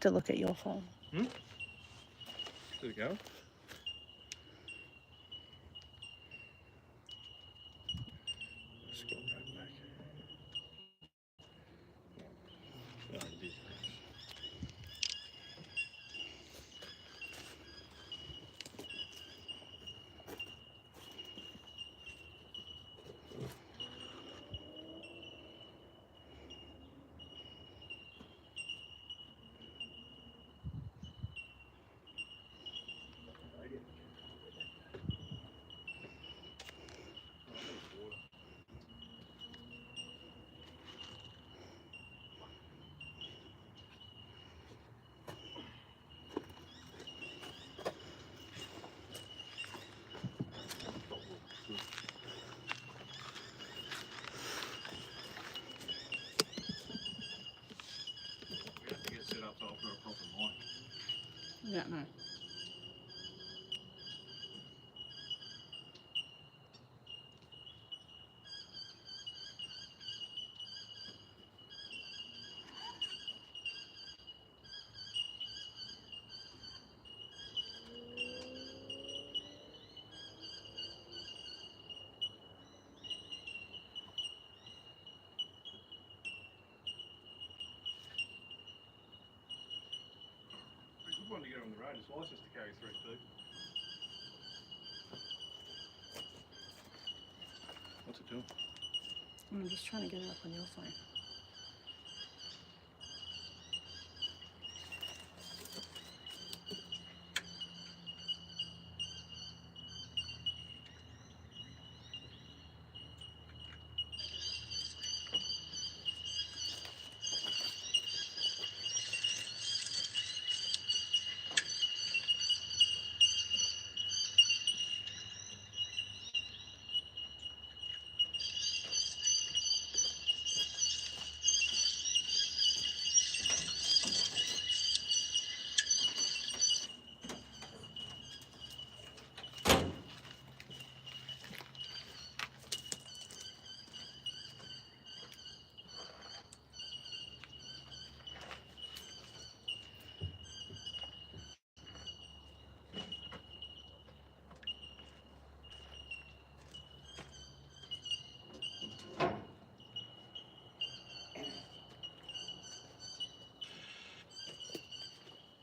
to look at your phone. There we go. Scroll right back. Oh, it is. We have to get set up so I'll put a proper mic. Yeah, no. It's a good one to get on the road. It's licensed to carry 3 speed. What's it doing? I'm just trying to get it up on your phone.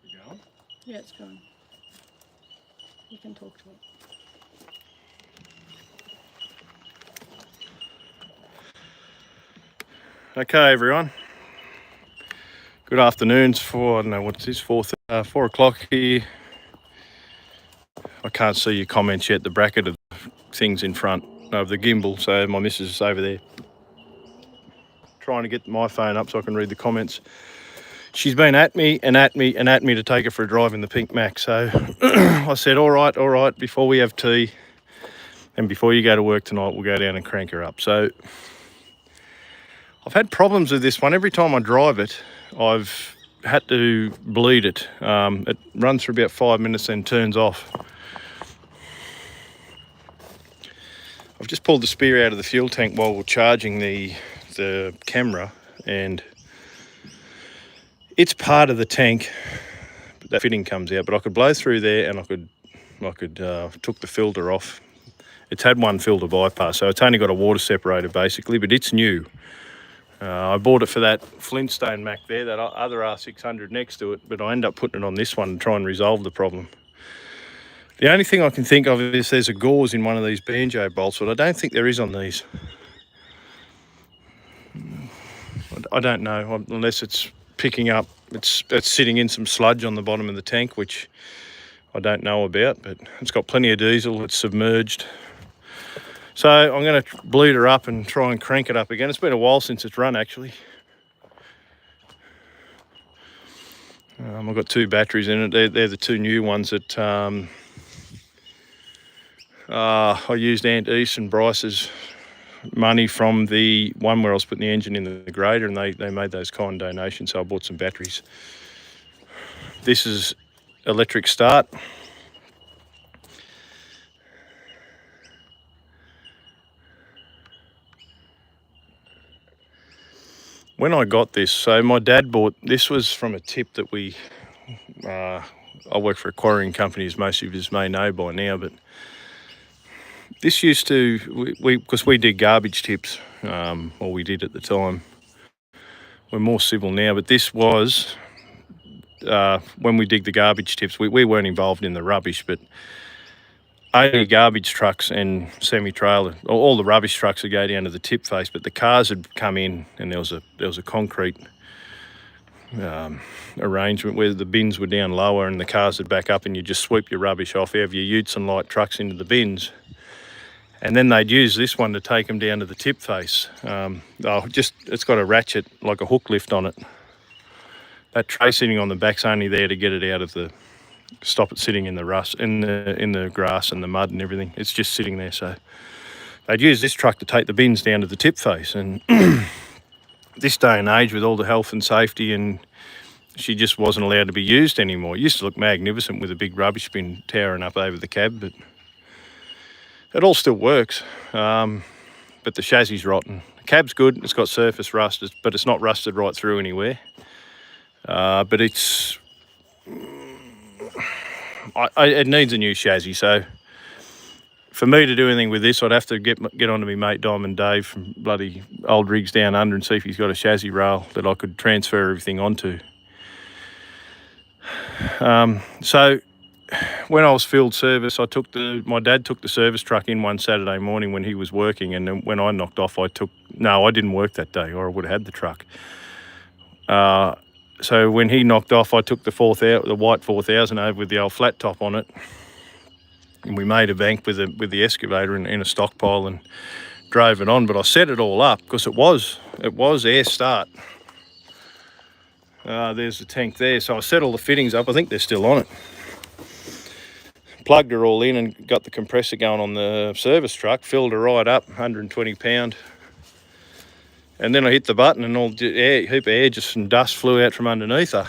You going? Yeah, it's going. You can talk to it. Okay, everyone. Good afternoons for, I don't know what it is, 4 o'clock here. I can't see your comments yet, the bracket of things in front of the gimbal, so my missus is over there trying to get my phone up so I can read the comments. She's been at me and at me and at me to take her for a drive in the pink Mack, so I said, all right, before we have tea and before you go to work tonight, we'll go down and crank her up. So I've had problems with this one. Every time I drive it, I've had to bleed it. It runs for about 5 minutes then turns off. I've just pulled the spear out of the fuel tank while we're charging the camera, and it's part of the tank, but that fitting comes out. But I could blow through there and I could took the filter off. It's had one filter bypass, so it's only got a water separator basically, but it's new. I bought it for that Flintstone Mack there, that other R600 next to it, but I end up putting it on this one to try and resolve the problem. The only thing I can think of is there's a gauze in one of these banjo bolts, but I don't think there is on these. I don't know, unless it's picking up, it's sitting in some sludge on the bottom of the tank, which I don't know about, but it's got plenty of diesel, it's submerged. So I'm going to bleed her up and try and crank it up again. It's been a while since it's run actually. I've got 2 batteries in it. They're the 2 new ones that I used Aunt East and Bryce's money from the one where I was putting the engine in the grader, and they made those kind donations, so I bought some batteries. This is electric start. When I got this, so my dad bought, this was from a tip that I work for a quarrying company, as most of you may know by now, but this used to, because we did garbage tips, or we did at the time. We're more civil now, but this was, when we dig the garbage tips, we weren't involved in the rubbish, but only garbage trucks and semi-trailer, all the rubbish trucks would go down to the tip face, but the cars had come in and there was a concrete arrangement where the bins were down lower and the cars would back up, and you just sweep your rubbish off, have your utes and light trucks into the bins, and then they'd use this one to take them down to the tip face. It's got a ratchet, like a hook lift on it. That tray sitting on the back's only there to get it out of the, stop it sitting in the rust, in the grass and the mud and everything. It's just sitting there. So they'd use this truck to take the bins down to the tip face, and this day and age with all the health and safety, and she just wasn't allowed to be used anymore. It used to look magnificent with a big rubbish bin towering up over the cab, but it all still works. But the chassis is rotten. The cab's good, it's got surface rust, but it's not rusted right through anywhere. But it's, it needs a new chassis. So for me to do anything with this, I'd have to get on to my mate Diamond Dave from bloody Old Rigs Down Under and see if he's got a chassis rail that I could transfer everything onto. So when I was field service, my dad took the service truck in one Saturday morning when he was working, and then when I knocked off, I didn't work that day, or I would have had the truck. So when he knocked off, I took the white 4000 over with the old flat top on it, and we made a bank with the excavator in a stockpile and drove it on. But I set it all up because it was air start. There's the tank there, so I set all the fittings up. I think they're still on it. Plugged her all in and got the compressor going on the service truck, filled her right up, 120 pound. And then I hit the button and all heap of air, just some dust flew out from underneath her,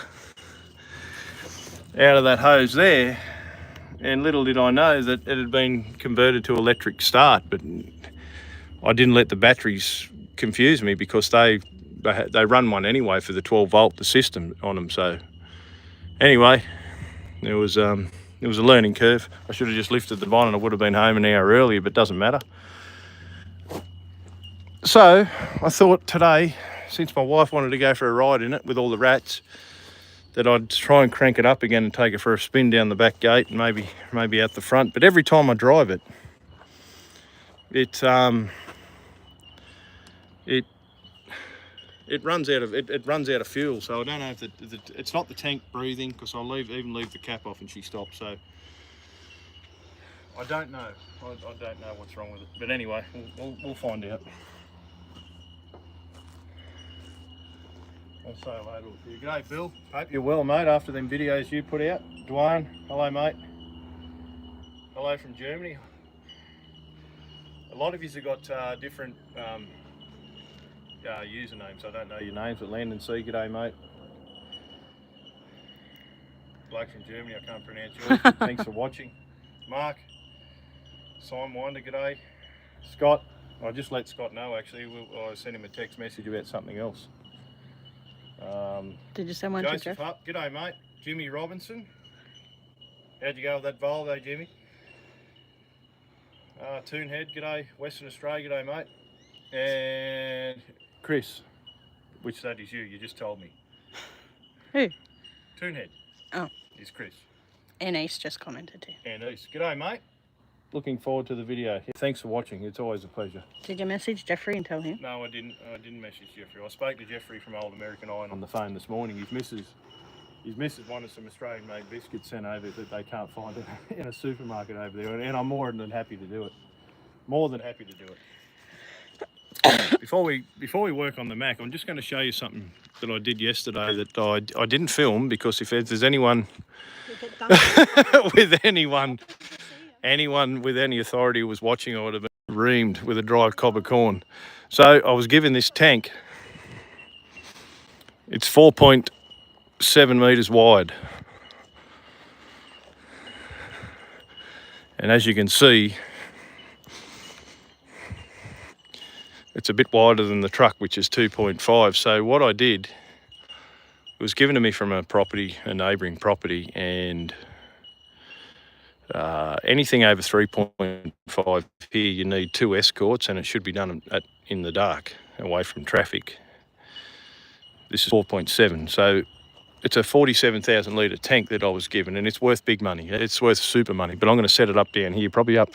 out of that hose there. And little did I know that it had been converted to electric start, but I didn't let the batteries confuse me because they run one anyway for the 12 volt, the system on them. So anyway, it was a learning curve. I should have just lifted the bonnet. I would have been home an hour earlier, but it doesn't matter. So I thought today, since my wife wanted to go for a ride in it with all the rats, that I'd try and crank it up again and take it for a spin down the back gate and maybe out the front. But every time I drive it, it runs out of fuel. So I don't know if it's not the tank breathing, because I'll even leave the cap off and she stops. So I don't know. I don't know what's wrong with it. But anyway, we'll find out. I'll say hello to you. G'day, Bill. Hope you're well, mate, after them videos you put out. Dwayne, hello, mate. Hello from Germany. A lot of you have got different usernames. I don't know your names, but Landon C, g'day, mate. Bloke from Germany, I can't pronounce yours. Thanks for watching. Mark, Simon Winder, g'day. Scott, I just let Scott know actually. I sent him a text message about something else. Did you send one to Jeff? Hupp, g'day, mate. Jimmy Robinson. How'd you go with that Volvo, Jimmy? Toonhead, g'day. Western Australia, g'day, mate. And Chris, which that is you just told me. Who? Toonhead. Oh. Is Chris. And East just commented too. And East. G'day, mate. Looking forward to the video. Thanks for watching. It's always a pleasure. Did you message Jeffrey and tell him? No, I didn't message Jeffrey. I spoke to Jeffrey from Old American Iron on the phone this morning. His missus wanted some Australian-made biscuits sent over that they can't find in a supermarket over there, and I'm more than happy to do it. More than happy to do it. Before we work on the Mac, I'm just going to show you something that I did yesterday that I didn't film, because if there's anyone with anyone with any authority who was watching, I would have been reamed with a dry cob of corn. So I was given this tank. It's 4.7 metres wide. And as you can see, it's a bit wider than the truck, which is 2.5. So what I did, it was given to me from a neighbouring property, and anything over 3.5 here, you need 2 escorts, and it should be done in the dark, away from traffic. This is 4.7, so it's a 47,000 litre tank that I was given, and it's worth big money. It's worth super money, but I'm going to set it up down here, probably up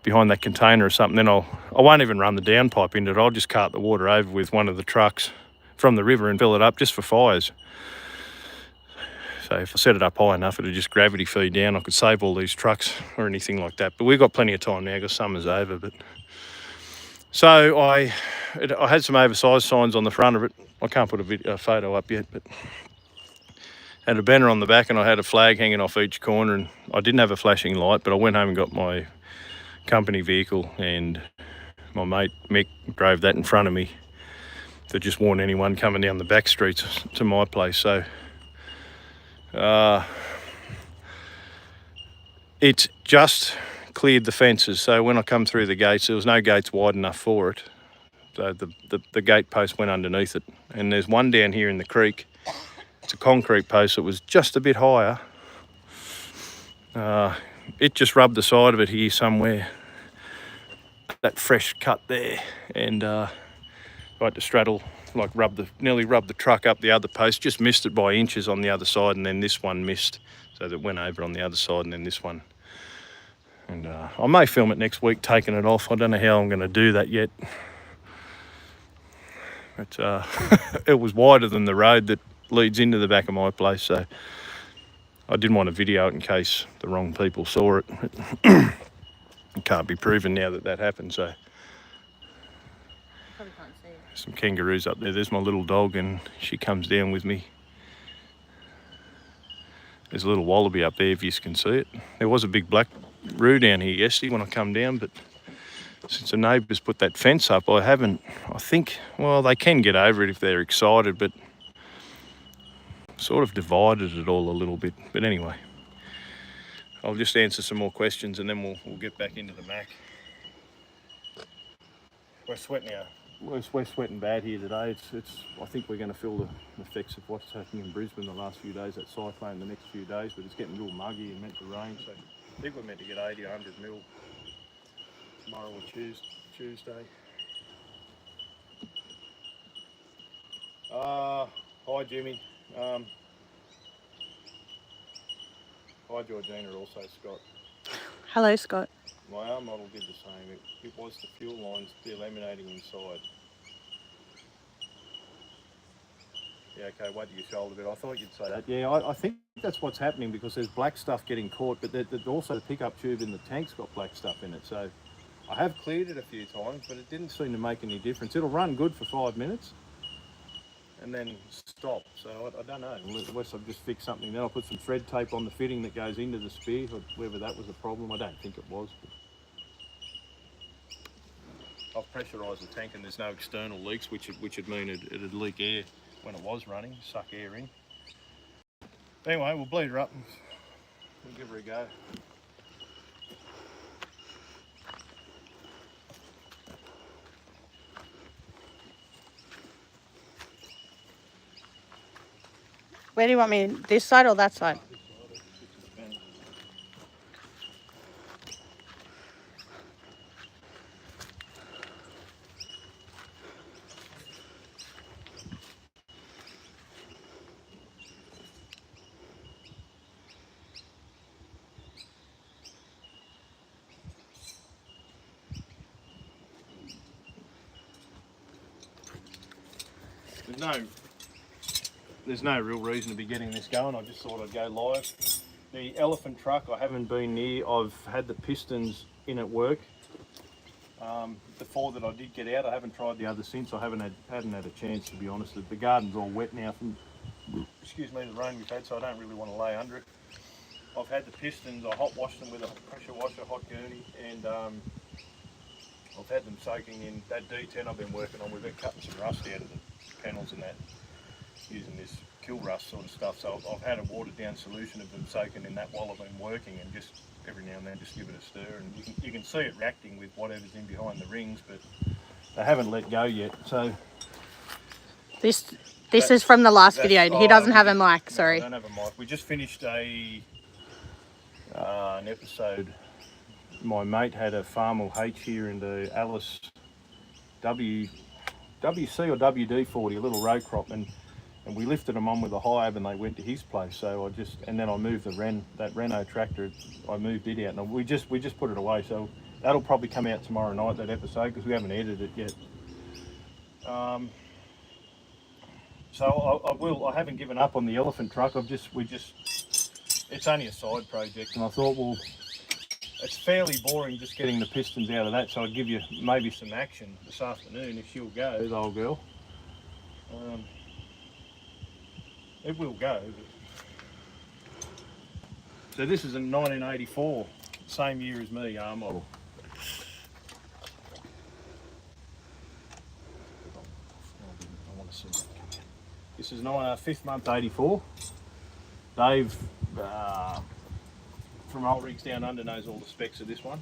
behind that container or something. Then I won't even run the downpipe into it. I'll just cart the water over with one of the trucks from the river and fill it up just for fires. So if I set it up high enough, it'll just gravity feed down. I could save all these trucks or anything like that. But we've got plenty of time now because summer's over. But so I had some oversized signs on the front of it. I can't put a photo up yet, but had a banner on the back, and I had a flag hanging off each corner, and I didn't have a flashing light, but I went home and got my company vehicle, and my mate Mick drove that in front of me to just warn anyone coming down the back streets to my place. So it's just cleared the fences, so when I come through the gates, there was no gates wide enough for it, so the gate post went underneath it. And there's one down here in the creek. It's a concrete post that was just a bit higher. It just rubbed the side of it here somewhere, that fresh cut there, and I had to straddle, like nearly rubbed the truck up the other post. Just missed it by inches on the other side, and then this one missed, so that went over on the other side, and then this one. And I may film it next week taking it off. I don't know how I'm going to do that yet, but it was wider than the road that leads into the back of my place, so I didn't want to video it in case the wrong people saw it. It can't be proven now that happened, so. Probably can't see it. Some kangaroos up there. There's my little dog, and she comes down with me. There's a little wallaby up there, if you can see it. There was a big black roo down here yesterday when I come down, but since the neighbours put that fence up, I think, well, they can get over it if they're excited, but sort of divided it all a little bit. But anyway, I'll just answer some more questions, and then we'll get back into the Mack. We're sweating now. We're sweating bad here today. I think we're going to feel the effects of what's happening in Brisbane the last few days, that cyclone the next few days, but it's getting real muggy and meant to rain, so I think we're meant to get 80, 100 mil tomorrow or Tuesday. Hi Jimmy. Hi Georgina, also Scott. Hello, Scott. My R model did the same. It was the fuel lines delaminating inside. Yeah, okay, wait till you shoulder a bit. I thought you'd say that. Yeah, I think that's what's happening, because there's black stuff getting caught, but also the pickup tube in the tank's got black stuff in it. So I have cleared it a few times, but it didn't seem to make any difference. It'll run good for 5 minutes and then stop. So I don't know, unless I've just fixed something. Then I'll put some thread tape on the fitting that goes into the spear, or whether that was a problem. I don't think it was. I've pressurised the tank, and there's no external leaks, which would mean it'd leak air when it was running, suck air in. Anyway, we'll bleed her up and we'll give her a go. Where do you want me? This side or that side? There's no real reason to be getting this going. I just thought I'd go live. The elephant truck, I haven't been near. I've had the pistons in at work. The 4 that I did get out, I haven't tried the other since. I hadn't had a chance, to be honest. The garden's all wet now from, excuse me, the rain we've had, so I don't really want to lay under it. I've had the pistons, I hot washed them with a pressure washer, hot gurney, and I've had them soaking in that D10 I've been working on. We've been cutting some rust out of the panels and that, using this kill rust sort of stuff. So I've had a watered down solution of them soaking in that while I've been working, and just every now and then just give it a stir, and you can see it reacting with whatever's in behind the rings, but they haven't let go yet. So This is from the last video. He doesn't have a mic. No, Sorry. I don't have a mic. We just finished an episode. My mate had a Farmall H here in the Alice WC or WD-40, a little row crop, and we lifted them on with a hive, and they went to his place. So then I moved that Renault tractor. I moved it out, and we just put it away. So that'll probably come out tomorrow night, that episode, because we haven't edited it yet. So I haven't given up on the elephant truck. It's only a side project, and I thought, well, it's fairly boring just getting the pistons out of that, so I'd give you maybe some action this afternoon if she'll go, the old girl. It will go. So this is a 1984, same year as me, R model. This is 5th month 84. Dave from Old Rigs Down Under knows all the specs of this one.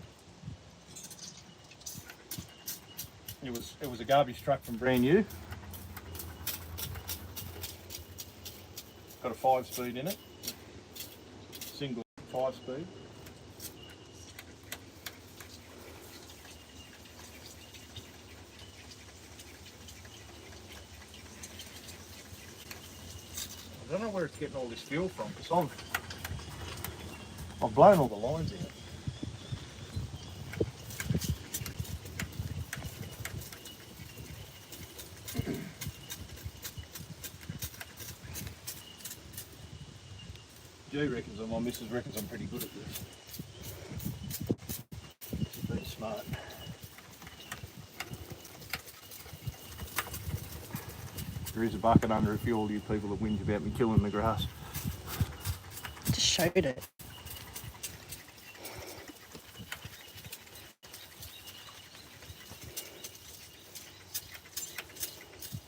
It was a garbage truck from brand new. Got a 5-speed in it, single 5-speed. I don't know where it's getting all this fuel from, because I've blown all the lines out. G reckons, my missus reckons I'm pretty good at this. She's been smart. There is a bucket under it for all you people that whinge about me killing the grass. Just showed it.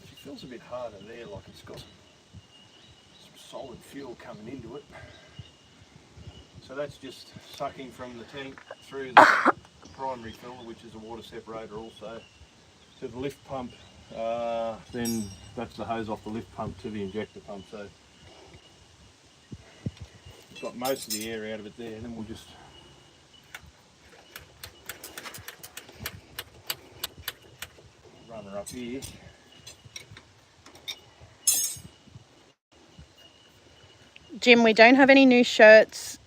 She feels a bit harder there, like it's got some solid fuel coming into it. So that's just sucking from the tank through the primary filler, which is a water separator also, to the lift pump. Then that's the hose off the lift pump to the injector pump. So we've got most of the air out of it there, and then we'll just run her up here. Jim, we don't have any new shirts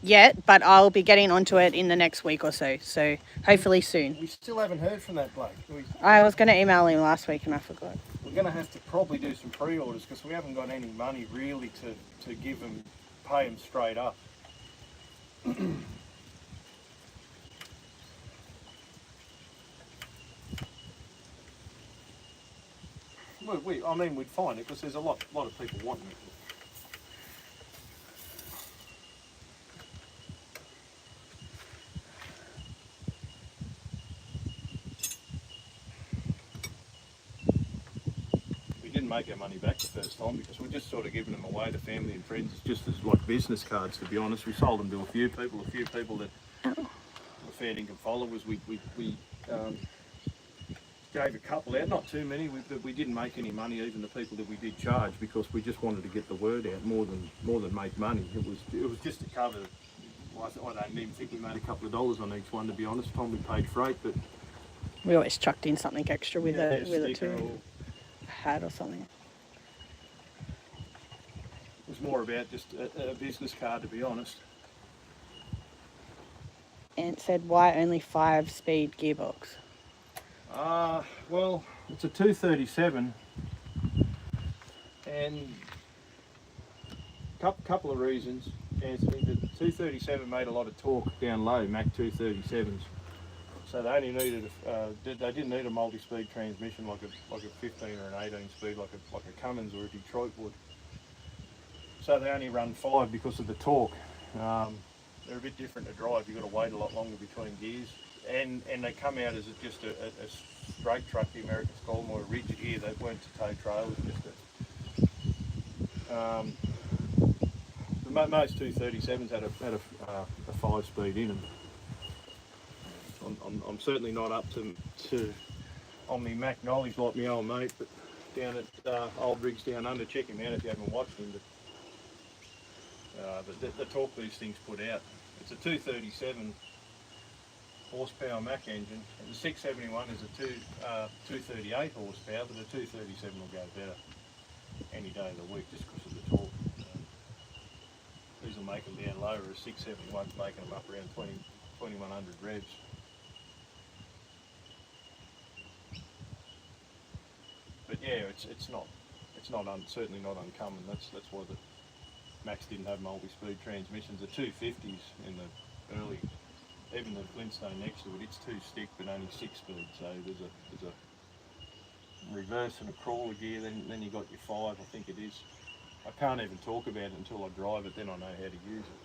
yet, but I'll be getting onto it in the next week or so. So hopefully soon. We still haven't heard from that bloke. I was going to email him last week and I forgot. We're going to have to probably do some pre-orders, because we haven't got any money really to give them, pay them straight up. I mean, we'd find it, because there's a lot of people wanting it. Make our money back the first time, because we're just sort of giving them away to family and friends, just as like business cards, to be honest. We sold them to a few people that were fair income followers. We gave a couple out, not too many. We didn't make any money, even the people that we did charge, because we just wanted to get the word out more than make money. It was just to cover. I don't even think we made a couple of dollars on each one, to be honest. Tom, we paid freight, but we always chucked in something extra with it too. Or hat or something. It was more about just a business card, to be honest. And it said, why only 5-speed gearbox? Well, it's a 237, and couple of reasons, Anthony. The 237 made a lot of torque down low, Mack 237s. So they only needed they didn't need a multi-speed transmission like a 15 or an 18 speed like a Cummins or a Detroit would. So they only run 5 because of the torque. They're a bit different to drive. You've got to wait a lot longer between gears, and they come out as just a straight truck. The Americans call them, or a rigid here. They weren't to tow trailers. Most 237s had a 5-speed in them. I'm certainly not up to on me Mac Nollies like my old mate, but down at Old Rigs Down Under. Check him out if you haven't watched him. But the torque these things put out, it's a 237 horsepower Mack engine. The 671 is a 238 horsepower, but the 237 will go better any day of the week just because of the torque. These will make them down lower, as 671's making them up around 2100 revs. But yeah, certainly not uncommon. That's why the Macks didn't have multi-speed transmissions. The 250s in the early, even the Flintstone next to it, it's 2-stick but only 6-speed. So there's a reverse and a crawler gear. Then you got your 5, I think it is. I can't even talk about it until I drive it. Then I know how to use it.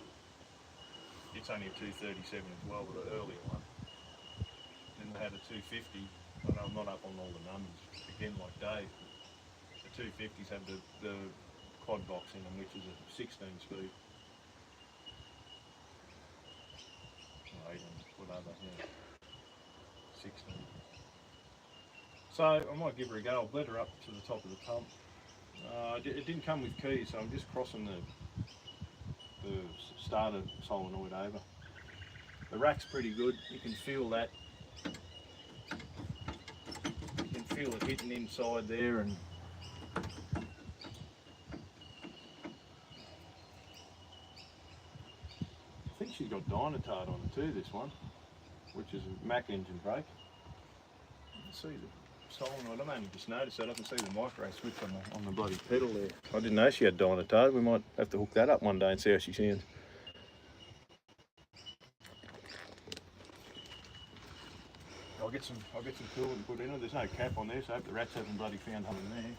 It's only a 237 as well, but an earlier one. Then they had a 250. I know I'm not up on all the numbers. Again, like Dave, the 250s have the quad box in them, which is a 16-speed. 18, whatever, yeah. 16. So I might give her a go. I'll bled her up to the top of the pump. It didn't come with keys, so I'm just crossing the starter solenoid over. The rack's pretty good. You can feel that. You can feel it hitting inside there, and I think she's got Dynatard on it too, this one, which is a Mack engine brake. You can see the solenoid. I've only just noticed that. I can see the micro switch on the bloody pedal there. I didn't know she had Dynatard. We might have to hook that up one day and see how she sounds. I'll get some coolant put in it. There's no cap on there, so I hope the rats haven't bloody found something there.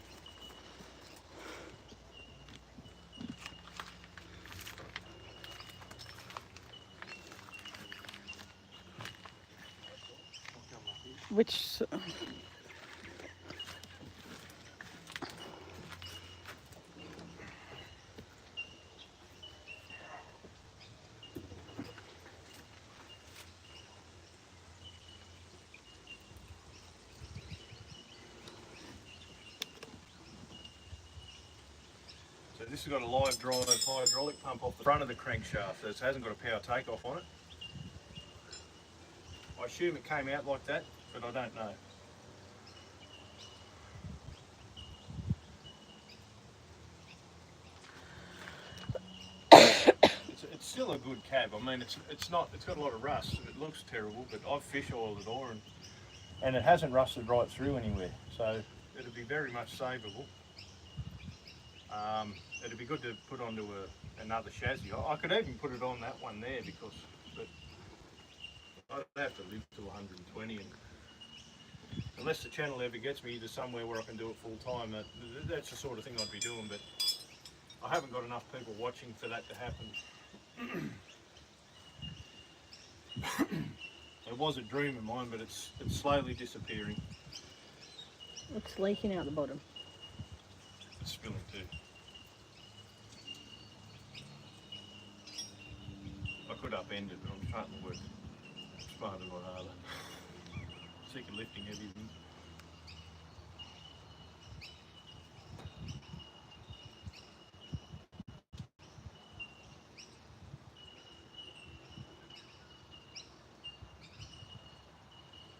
Which So this has got a live drive hydraulic pump off the front of the crankshaft, so it hasn't got a power takeoff on it. I assume it came out like that, but I don't know. It's still a good cab. I mean, it's got a lot of rust. It looks terrible, but I've fish oiled it all, and it hasn't rusted right through anywhere. So it'll be very much savable. It'd be good to put onto another chassis. I could even put it on that one there but I'd have to live to 120, and unless the channel ever gets me to somewhere where I can do it full time, that's the sort of thing I'd be doing. But I haven't got enough people watching for that to happen. It was a dream of mine, but it's slowly disappearing. it's leaking out the bottom. It's spilling too. I could upend it, but I'm trying to work smarter than harder. Sick of lifting heavy things.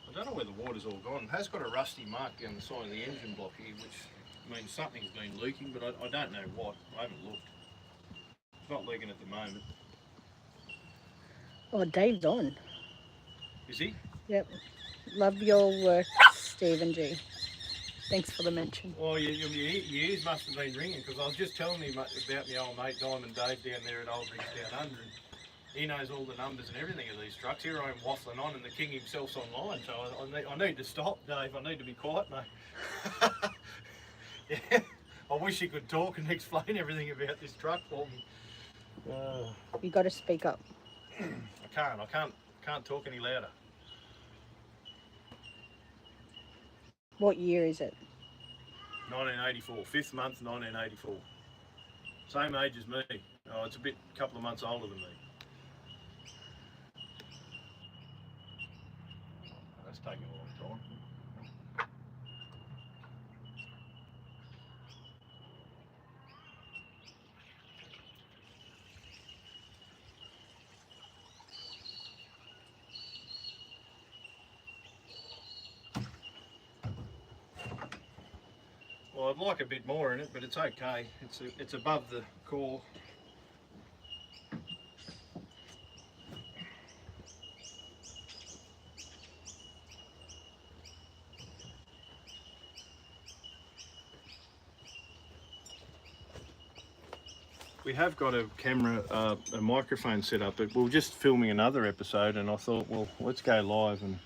I don't know where the water's all gone. It has got a rusty mark down the side of the engine block here, which means something's been leaking, but I don't know what. I haven't looked. It's not leaking at the moment. Oh, Dave's on. Is he? Yep. Love your work, Stephen G. Thanks for the mention. Well, your ears must have been ringing, because I was just telling him about my old mate Diamond Dave down there at Old Rigs Down Under. And he knows all the numbers and everything of these trucks. Here I am waffling on, and the king himself's online. So I need to stop, Dave. I need to be quiet, mate. Yeah. I wish he could talk and explain everything about this truck for me. You got to speak up. I can't talk any louder. What year is it? 1984, 5th month, 1984. Same age as me. Oh, it's a couple of months older than me. That's taking a long time. I'd like a bit more in it, but it's okay. It's above the core. We have got a camera, a microphone set up, but we were just filming another episode, and I thought, well, let's go live, and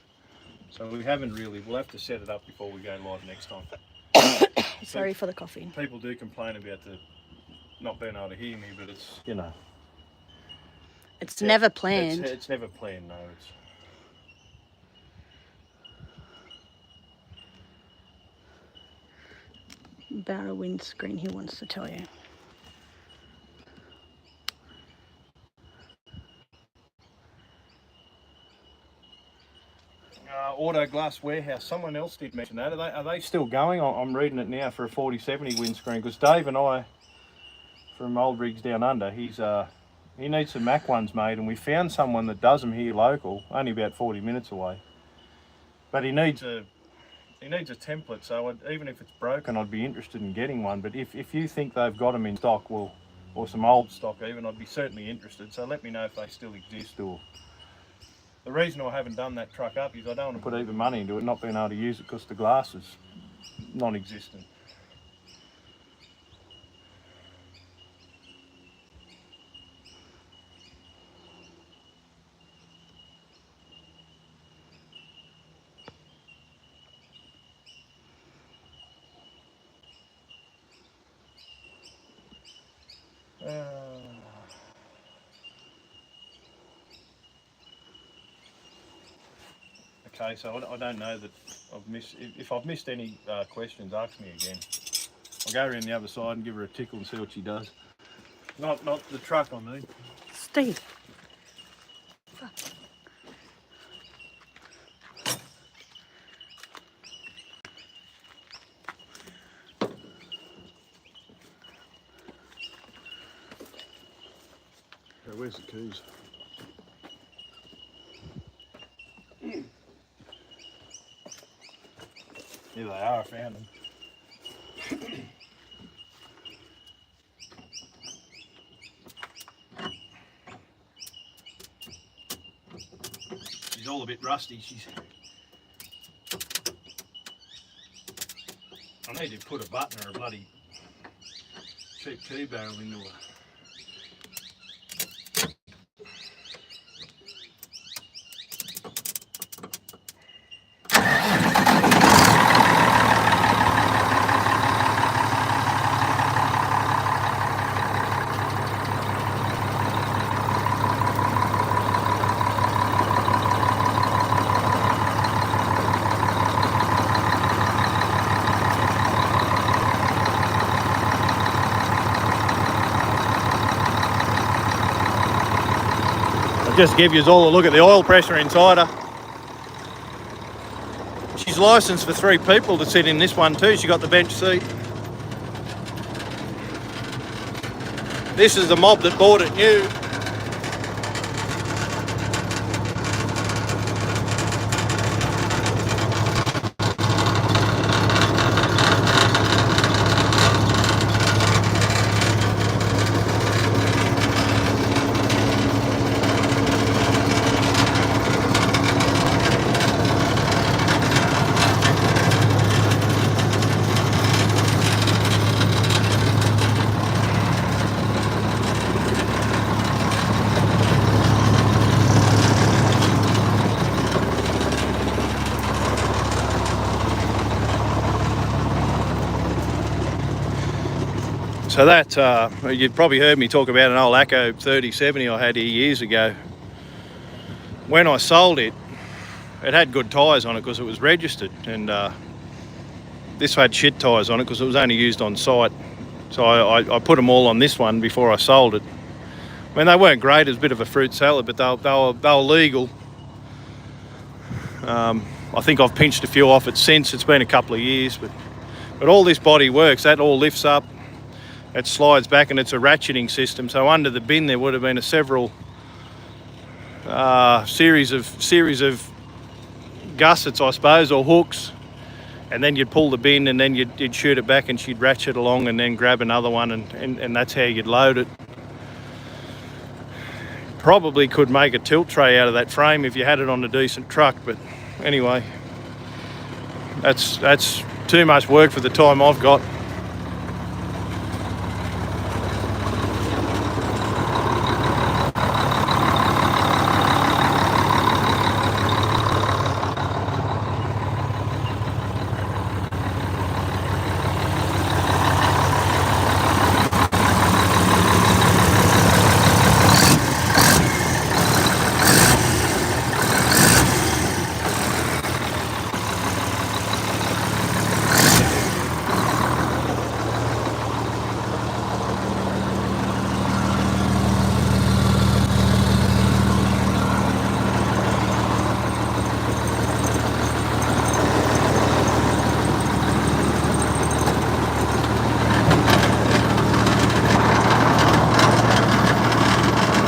so we haven't really. We'll have to set it up before we go live next time. Sorry for the coffee. People do complain about the not being able to hear me, but it's, you know, It's never planned. It's never planned, no. About a windscreen, he wants to tell you. Auto Glass Warehouse. Someone else did mention that. Are they still going? I'm reading it now for a 4070 windscreen, because Dave and I, from Old Rigs Down Under, he needs some Mack ones made, and we found someone that does them here local, only about 40 minutes away. But he needs a template, so even if it's broken, I'd be interested in getting one. But if you think they've got them in stock, well, or some old stock even, I'd be certainly interested. So let me know if they still exist. Or the reason I haven't done that truck up is I don't want to put even money into it not being able to use it because the glass is non-existent. Okay, so I don't know that I've missed. If I've missed any questions, ask me again. I'll go around the other side and give her a tickle and see what she does. Not the truck, I mean. Steve. Fuck. Where's the keys? Here they are, I found them. She's all a bit rusty. I need to put a button or a bloody cheap key barrel into her. Just give you all a look at the oil pressure inside her. She's licensed for 3 people to sit in this one too. She got the bench seat. This is the mob that bought it new. So that, you'd probably heard me talk about an old Acco 3070 I had here years ago. When I sold it, it had good tyres on it because it was registered, and this had shit tyres on it because it was only used on site. So I put them all on this one before I sold it. I mean, they weren't great, it was a bit of a fruit salad, but they were legal. I think I've pinched a few off it since. It's been a couple of years, but all this body works. That all lifts up. It slides back, and it's a ratcheting system. So under the bin there would have been a several series of gussets, I suppose, or hooks, and then you'd pull the bin, and then you'd shoot it back, and she'd ratchet along and then grab another one, and that's how you'd load it. Probably could make a tilt tray out of that frame if you had it on a decent truck, but anyway, that's too much work for the time I've got.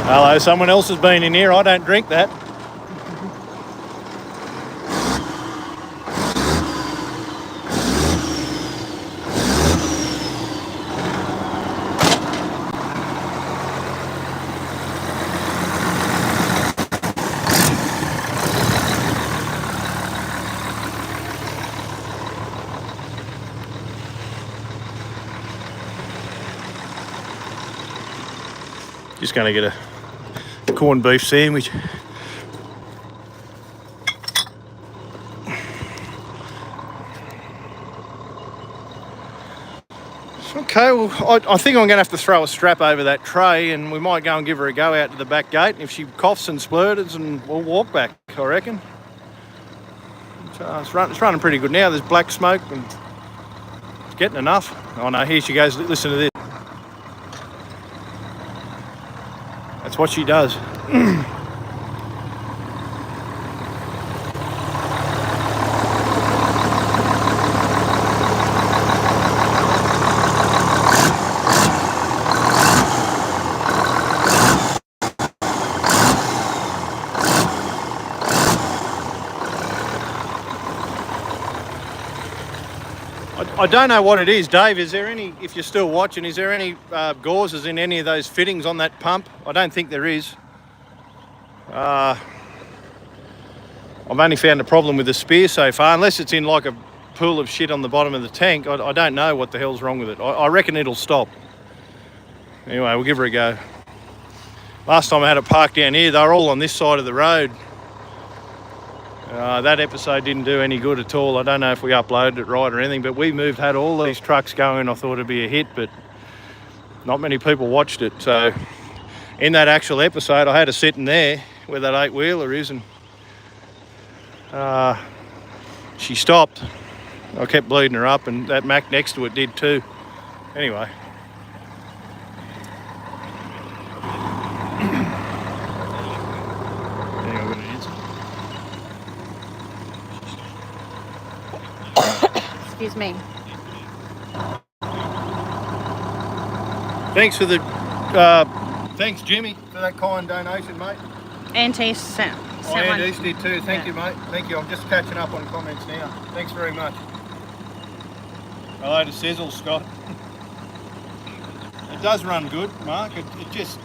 Hello, someone else has been in here. I don't drink that. Just going to get a corned beef sandwich. Okay, well, I think I'm going to have to throw a strap over that tray, and we might go and give her a go out to the back gate. And if she coughs and splurters, and we'll walk back, I reckon. So it's running pretty good now. There's black smoke, and it's getting enough. Oh no, here she goes. Listen to this. That's what she does. I don't know what it is, Dave. Is there any, if you're still watching, is there any gauzes in any of those fittings on that pump? I don't think there is. I've only found a problem with the spear so far, unless it's in like a pool of shit on the bottom of the tank. I don't know what the hell's wrong with it. I reckon it'll stop. Anyway, we'll give her a go. Last time I had it parked down here, they were all on this side of the road. That episode didn't do any good at all. I don't know if we uploaded it right or anything, but we had all these trucks going. I thought it'd be a hit, but not many people watched it. So in that actual episode, I had her sitting there where that 8-wheeler is, and she stopped. I kept bleeding her up, and that Mack next to it did too. Anyway. Excuse me. Thanks for the, thanks Jimmy for that kind donation, mate. Auntie's sent one. Auntie's did too. Thank you, mate. Thank you. I'm just catching up on comments now. Thanks very much. Hello to Sizzle, Scott. It does run good, Mark. It just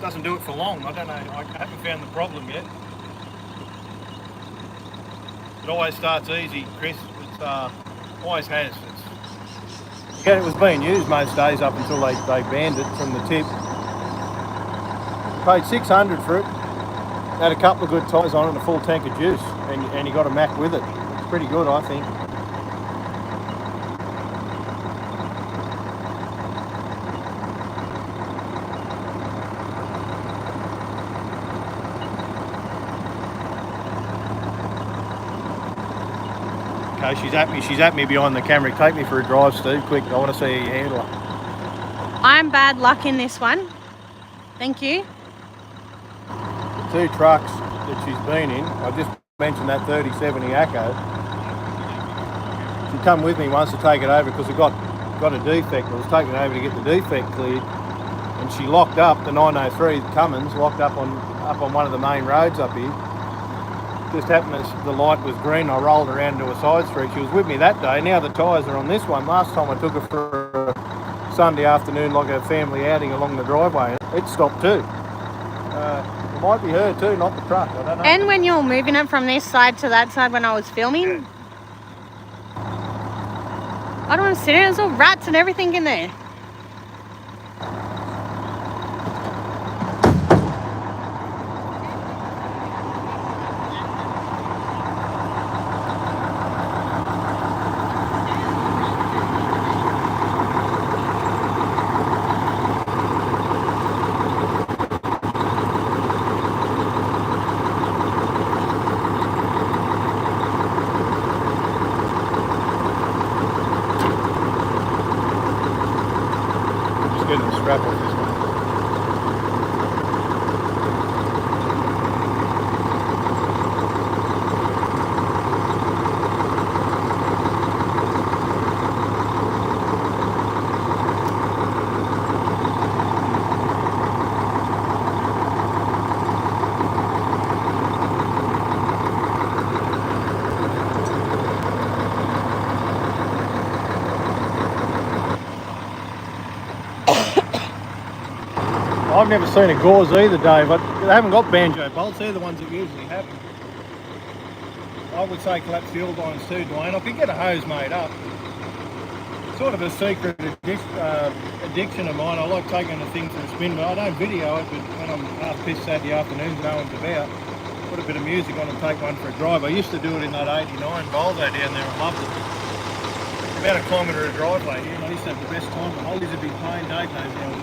doesn't do it for long. I don't know. I haven't found the problem yet. It always starts easy, Chris. It's always has. It was being used most days up until they banned it from the tip. Paid $600 for it. Had a couple of good tyres on it and a full tank of juice, and you got a Mack with it. It's pretty good, I think. Okay, she's at me behind the camera. Take me for a drive, Steve, quick. I want to see how you handle her. I'm bad luck in this one. Thank you. The 2 trucks that she's been in, I just mentioned that 3070 Acco. She come with me once to take it over because it got a defect. I was taking it over to get the defect cleared, and she locked up the 903 Cummins, locked up on one of the main roads up here. just happened as the light was green, I rolled around to a side street. She was with me that day. Now the tyres are on this one. Last time I took her for a Sunday afternoon, like a family outing along the driveway, it stopped too. It might be her too, not the truck. I don't know. And when you're moving it from this side to that side when I was filming, Yeah. I don't want to sit in it. There's all rats and everything in there. Just getting the strap off this one. I've never seen a gauze either, Dave. They haven't got banjo bolts. They're the ones that usually happen. I would say collapse fuel lines too, Dwayne. I could get a hose made up. Sort of a secret addiction of mine. I like taking the thing for a spin, but I don't video it. But when I'm half pissed Saturday afternoons, no one's about, put a bit of music on and take one for a drive. I used to do it in that 89 Volvo down there. I loved it. About a kilometre of drive late here, and I used to have the best time. The Hollies would be playing, Dave knows how it is.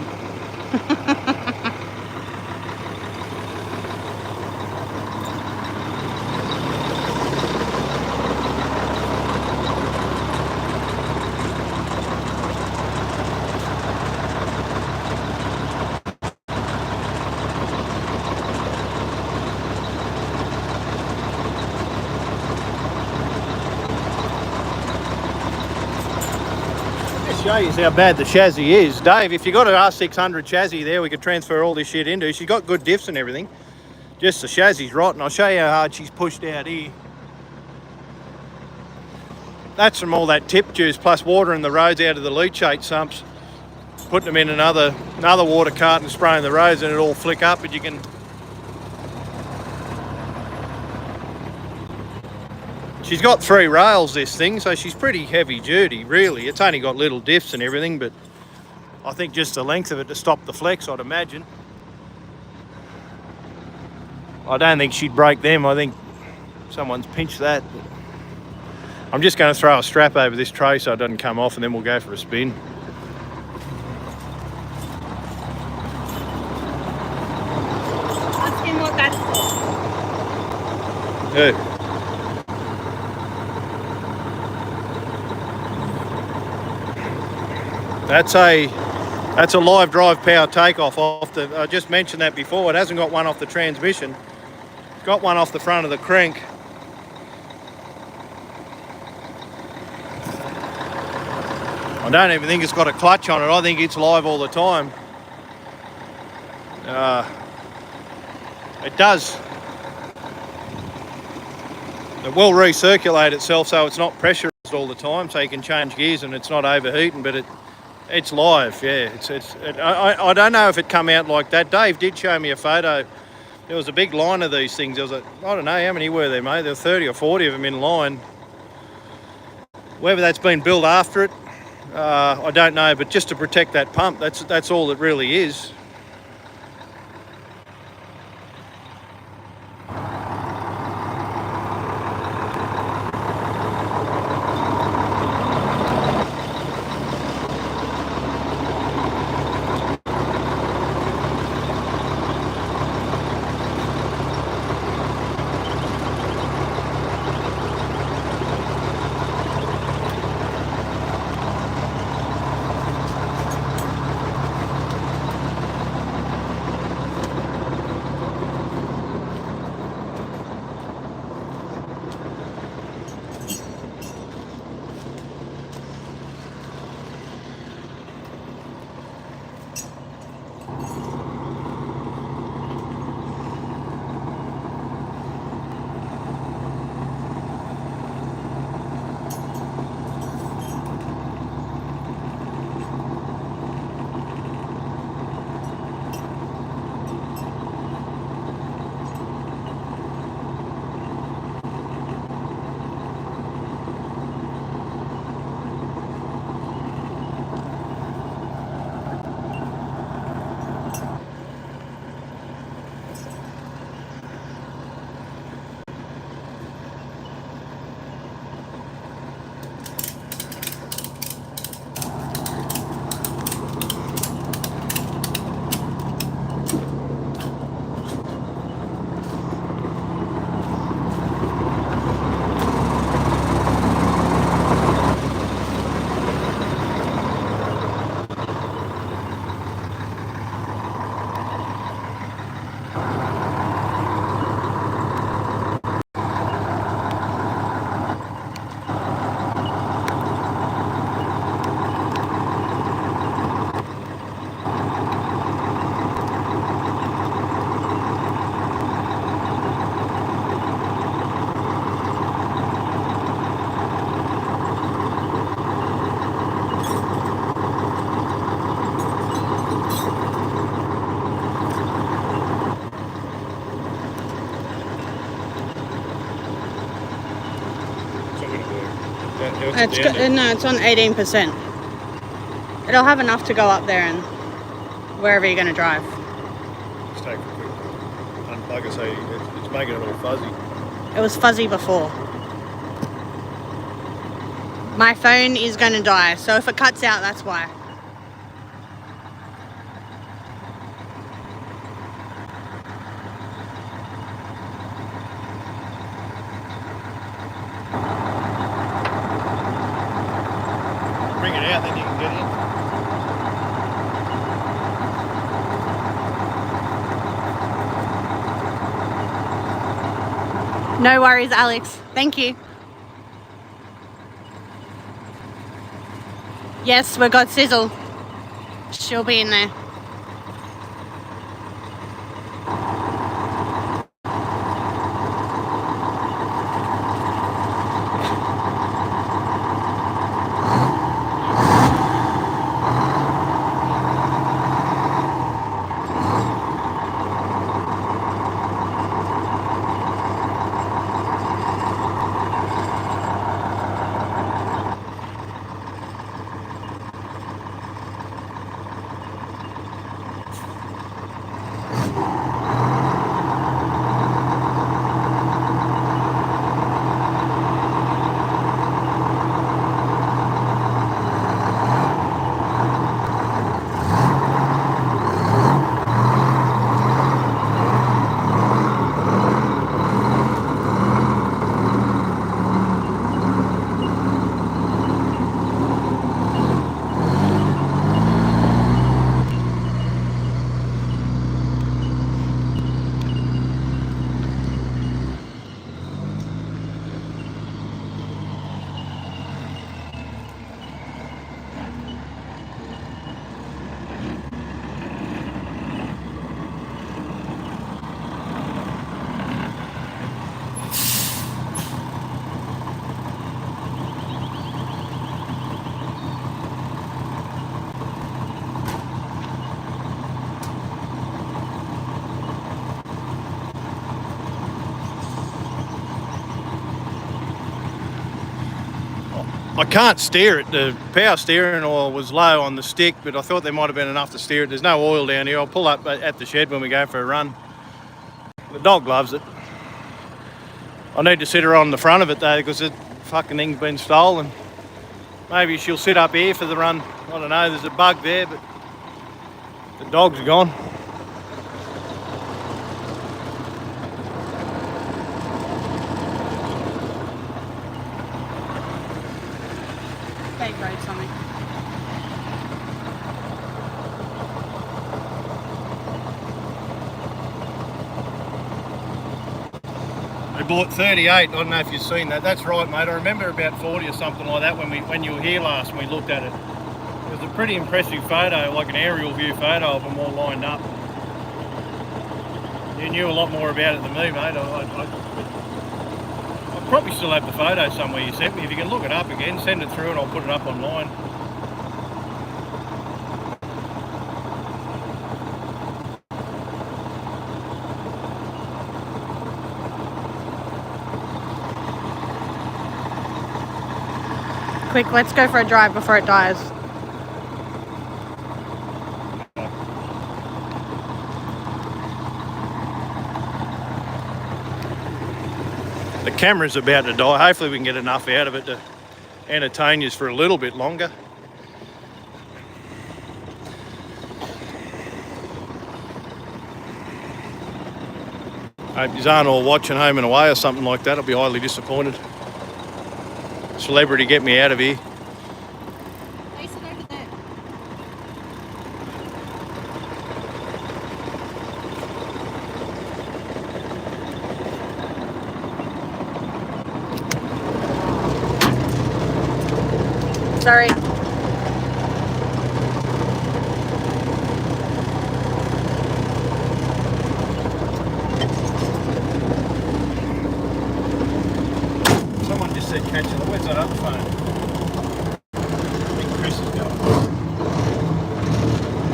Show you how bad the chassis is. Dave, if you got an R600 chassis there we could transfer all this shit into. She's got good diffs and everything. Just the chassis rotten. I'll show you how hard she's pushed out here. That's from all that tip juice plus watering the roads out of the leachate sumps. Putting them in another water cart and spraying the roads and it all flick up, but you can... She's got 3 rails, this thing, so she's pretty heavy duty, really. It's only got little diffs and everything, but I think just the length of it to stop the flex, I'd imagine. I don't think she'd break them. I think someone's pinched that. I'm just going to throw a strap over this tray so it doesn't come off, and then we'll go for a spin. Ask him what that's for. Yeah. That's a live drive power takeoff off the. I just mentioned that before. It hasn't got one off the transmission. It's got one off the front of the crank. I don't even think it's got a clutch on it. I think it's live all the time. It does. It will recirculate itself, so it's not pressurized all the time, so you can change gears and it's not overheating, but it's live, yeah. I don't know if it come out like that. Dave did show me a photo. There was a big line of these things. There was I don't know how many were there, mate. There were 30 or 40 of them in line. Whether that's been built after it, I don't know. But just to protect that pump, that's all it really is. No, it's on 18%. It'll have enough to go up there and wherever you're going to drive. Just take a quick unplug. I say it's making it all fuzzy. It was fuzzy before. My phone is going to die, so if it cuts out, that's why. Bring it out, then you can get in. No worries, Alex. Thank you. Yes, we've got Sizzle. She'll be in there. I can't steer it. The power steering oil was low on the stick, but I thought there might have been enough to steer it. There's no oil down here. I'll pull up at the shed when we go for a run. The dog loves it. I need to sit her on the front of it though, because the fucking thing's been stolen. Maybe she'll sit up here for the run. I don't know, there's a bug there, but the dog's gone. They rode something. They bought 38. I don't know if you've seen that. That's right, mate. I remember about 40 or something like that when you were here last and we looked at it. It was a pretty impressive photo, like an aerial view photo of them all lined up. You knew a lot more about it than me, mate. I probably still have the photo somewhere you sent me. If you can look it up again, send it through and I'll put it up online. Quick, let's go for a drive before it dies. The camera's about to die. Hopefully we can get enough out of it to entertain you for a little bit longer. Hope you aren't all watching Home and Away or something like that. I'll be highly disappointed. Celebrity, get me out of here. Place it over there. Sorry. Someone just said catch it. Where's that other phone? I think Chris is going.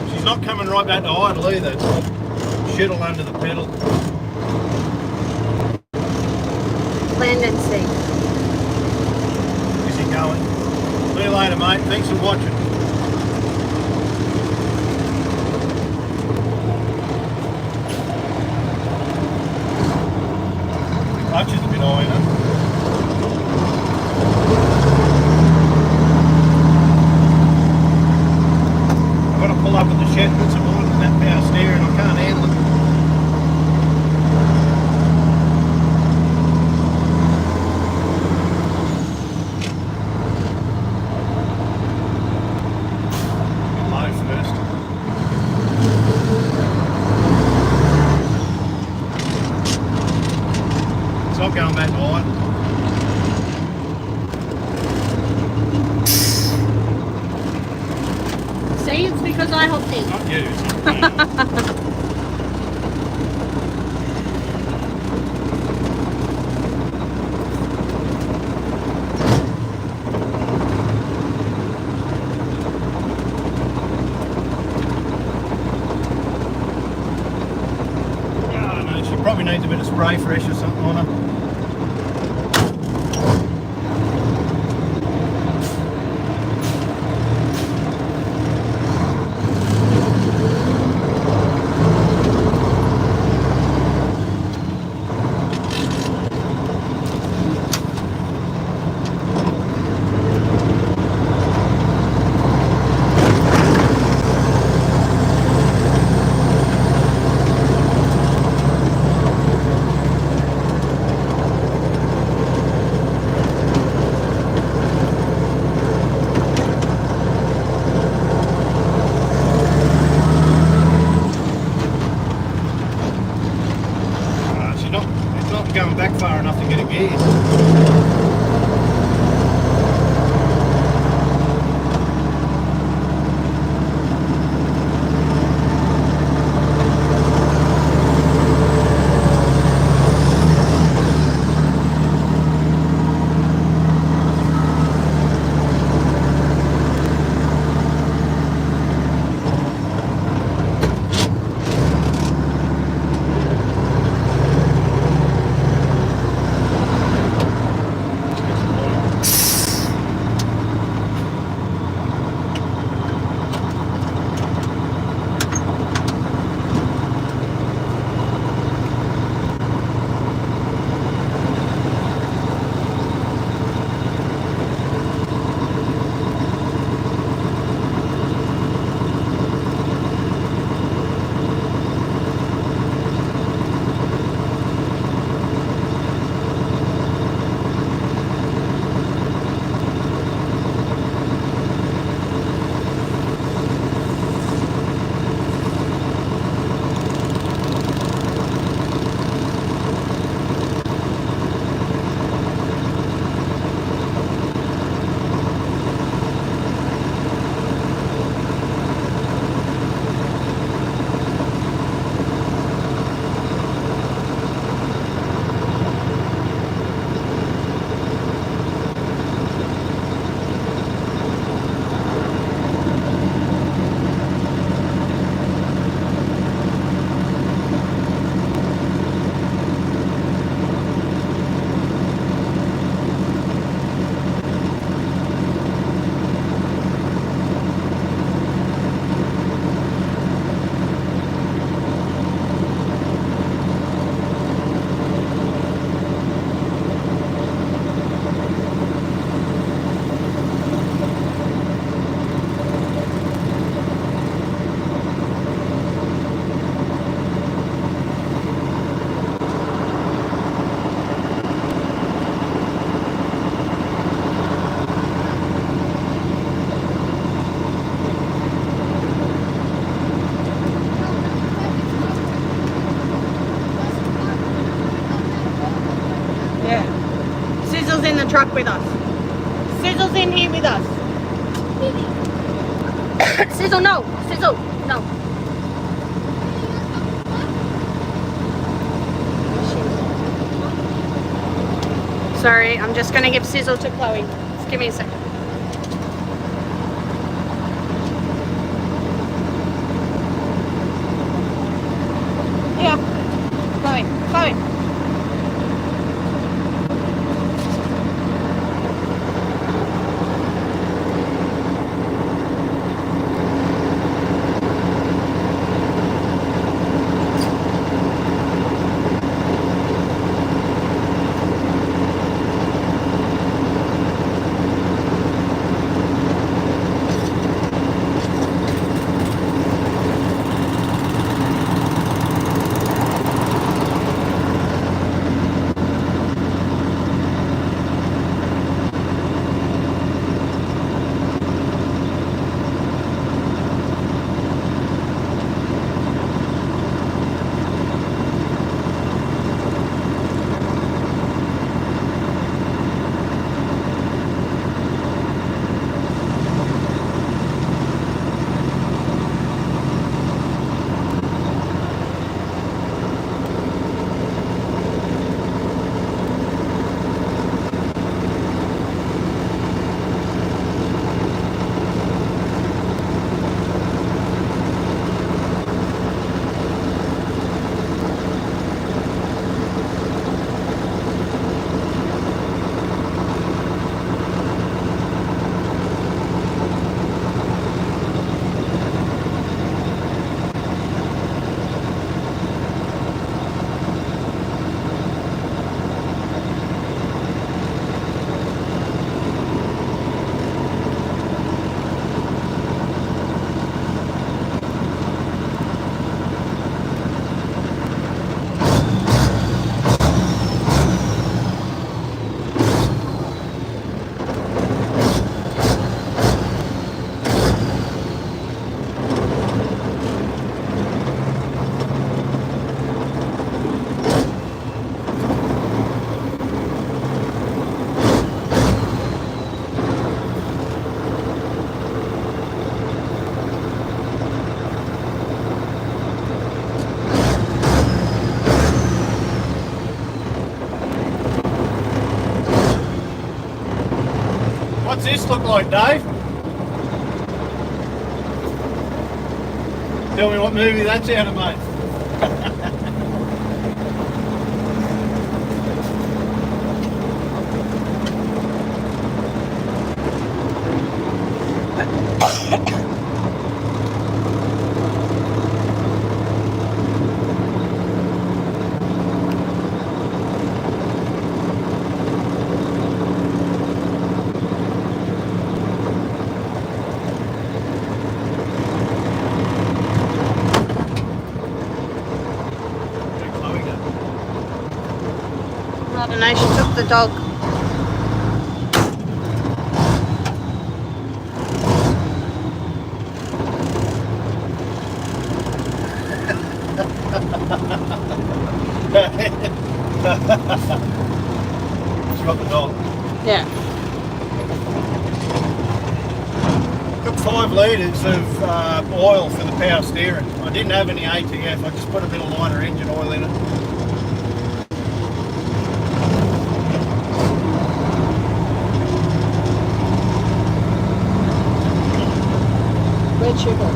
She's not coming right back to idle either. It's got shittle under the pedal. Land and see. Is he going? See you later, mate. Thanks for watching. Clutch is a bit high, huh? I've got to pull up at the shed and put some oil in that power steering. I can't handle it. Low first. It's not going back wide. See, it's because I hopped in. Not you, it's not me. Yeah, I know, she probably needs a bit of spray fresh or something on her. It's not going back far enough to get a gear. Sizzle's in the truck with us. Sizzle's in here with us. Sizzle, no. Sizzle, no. Sorry, I'm just going to give Sizzle to Chloe. Just give me a second. Yeah. Chloe. What's this look like, Dave? Tell me what movie that's out of, mate. I don't know, she took the dog. She got the dog. Yeah. Took 5 litres of oil for the power steering. I didn't have any ATF, I just put a bit of lighter engine oil in it. Red sugar.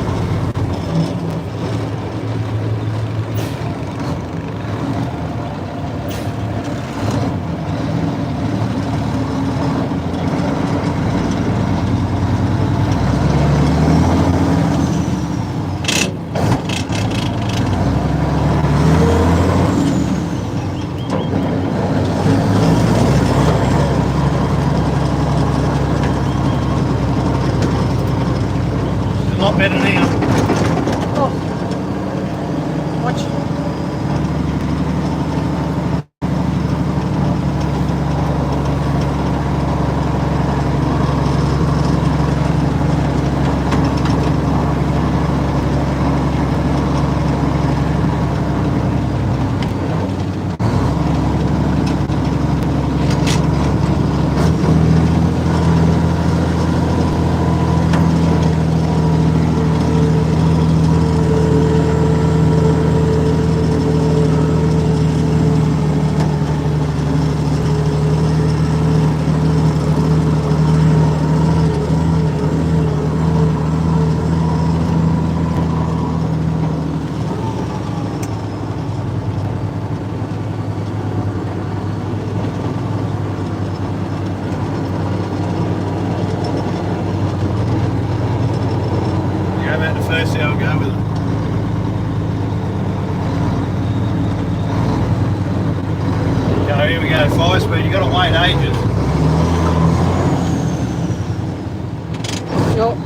A lot better now. go 5 speed, you got to wait ages. Nope.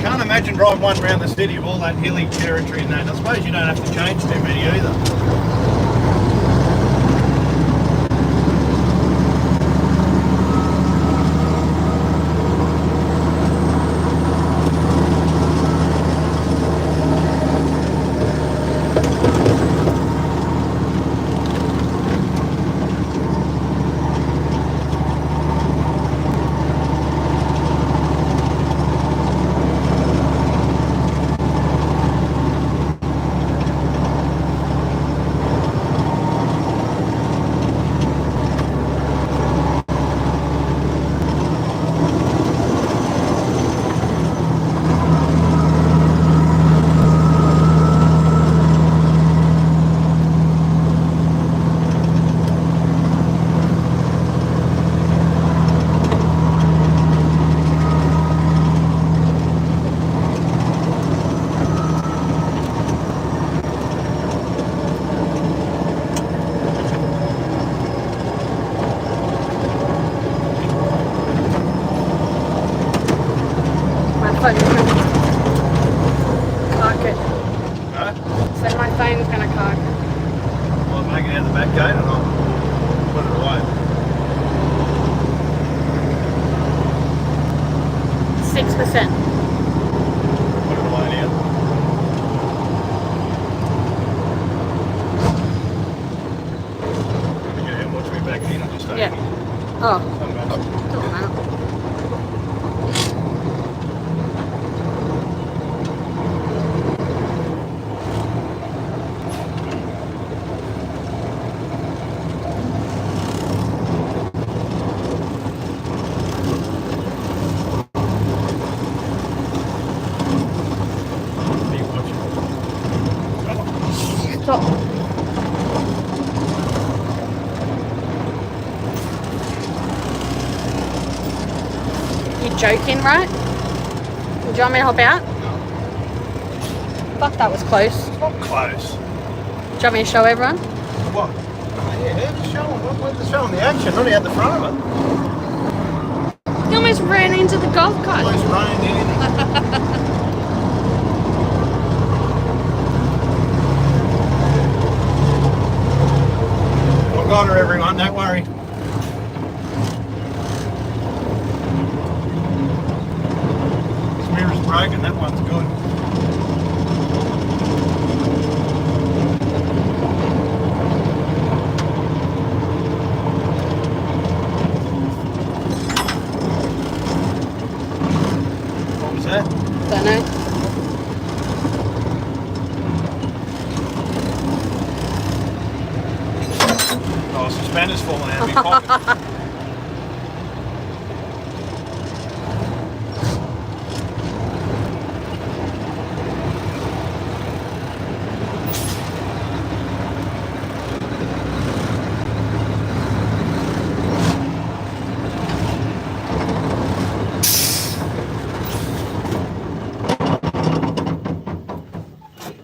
Can't imagine driving one around the city of all that hilly territory and that. I suppose you don't have to change too many either. phone's gonna cark it. Huh? So my phone's gonna cark. Well, I'll make it out the back gate and I'll put it away. 6%. Put it away now. Yeah, and watch me back in and just Yeah. Oh. Come back. Don't know. Keep watching. Stop. You're joking, right? Do you want me to hop out? No. Fuck, that was close. It's not close. Do you want me to show everyone? What? Yeah, just show them. Just show them the action, not out the front of it. You almost ran into the golf cart. Almost rained in. I've got her, everyone, don't worry. This mirror's broken, that one's good. What was that? Don't know. Oh, suspender's falling out of my pocket.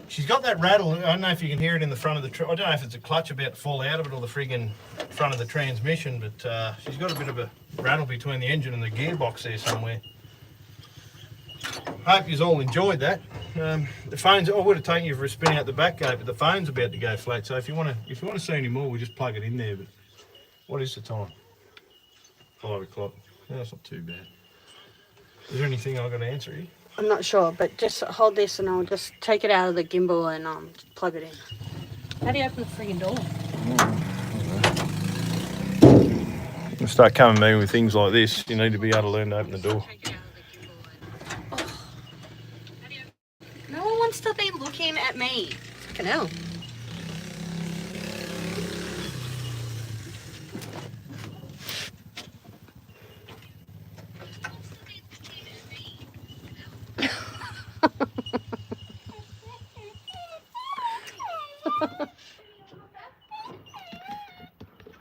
She's got that rattle. I don't know if you can hear it in the front of the. I don't know if it's a clutch about to fall out of it or the friggin' front of the transmission, but she's got a bit of a rattle between the engine and the gearbox there somewhere. Hope you all enjoyed that. The phone's. I would have taken you for a spin out the back gate, but the phone's about to go flat. So if you want to see any more, we'll just plug it in there. But what is the time? 5 o'clock. Yeah, that's not too bad. Is there anything I've got to answer here? I'm not sure, but just hold this and I'll just take it out of the gimbal and plug it in. How do you open the friggin' door? You start coming to me with things like this, you need to be able to learn to open the door. No one wants to be looking at me. Fucking hell.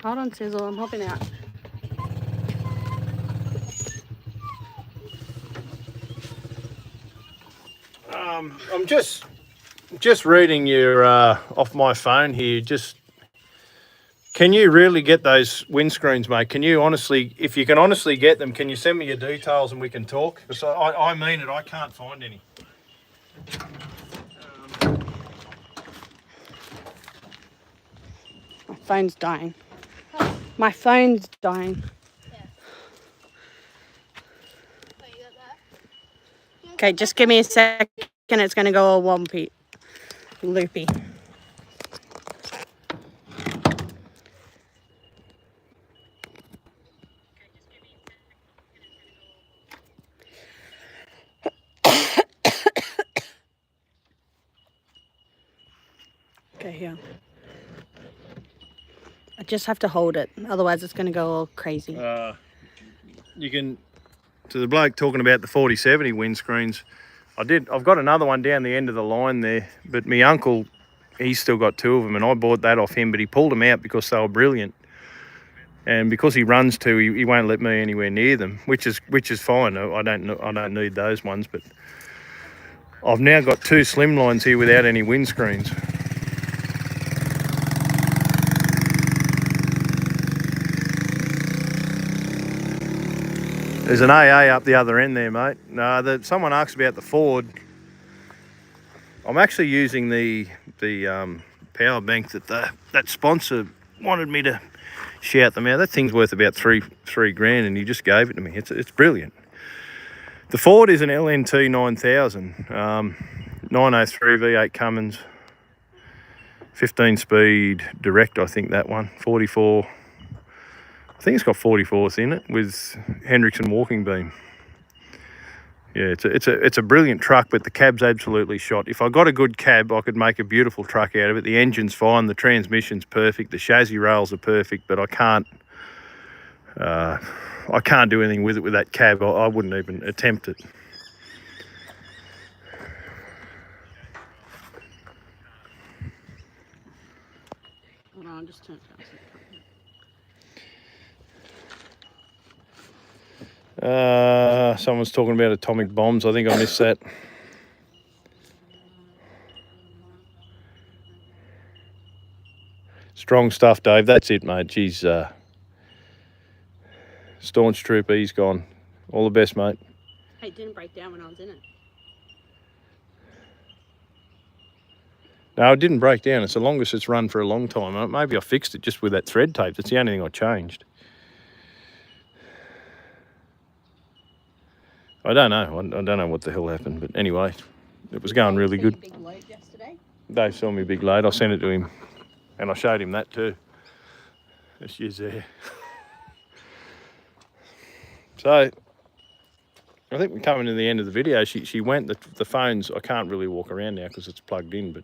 Hold on, Sizzle, I'm hopping out. I'm just reading your off my phone here. Can you really get those windscreens, mate? Can you honestly, if you can honestly get them, can you send me your details and we can talk? Because I mean it, I can't find any. My phone's dying. My phone's dying. Yeah. Oh, you got that? Okay, just give me a second. It's going to go all wompy, loopy. Okay, here. I just have to hold it, otherwise it's going to go all crazy. You can, to the bloke talking about the 4070 windscreens, I've got another one down the end of the line there, but my uncle, he's still got two of them, and I bought that off him, but he pulled them out because they were brilliant. And because he runs two, he won't let me anywhere near them, which is fine. I don't need those ones, but I've now got two slimlines here without any windscreens. There's an AA up the other end there, mate. No, someone asked about the Ford. I'm actually using the power bank that sponsor wanted me to shout them out. That thing's worth about three grand, and he just gave it to me. It's brilliant. The Ford is an LNT 9000, 903 V8 Cummins, 15 speed direct. I think that one, 44. I think it's got 44s in it with Hendrickson walking beam. Yeah, it's a brilliant truck, but the cab's absolutely shot. If I got a good cab, I could make a beautiful truck out of it. The engine's fine, the transmission's perfect, the chassis rails are perfect, but I can't do anything with it with that cab. I wouldn't even attempt it. Hold on, just turn it down. Someone's talking about atomic bombs. I think I missed that. Strong stuff, Dave. That's it, mate. Geez, staunch trooper, he's gone. All the best, mate. Hey, it didn't break down when I was in it. No, it didn't break down. It's the longest it's run for a long time. Maybe I fixed it just with that thread tape. That's the only thing I changed. I don't know. I don't know what the hell happened, but anyway, it was going really good. Big load yesterday. Dave saw me a big load. I sent it to him, and I showed him that too. There she is there. So, I think we're coming to the end of the video. She went. The phone's, I can't really walk around now because it's plugged in, but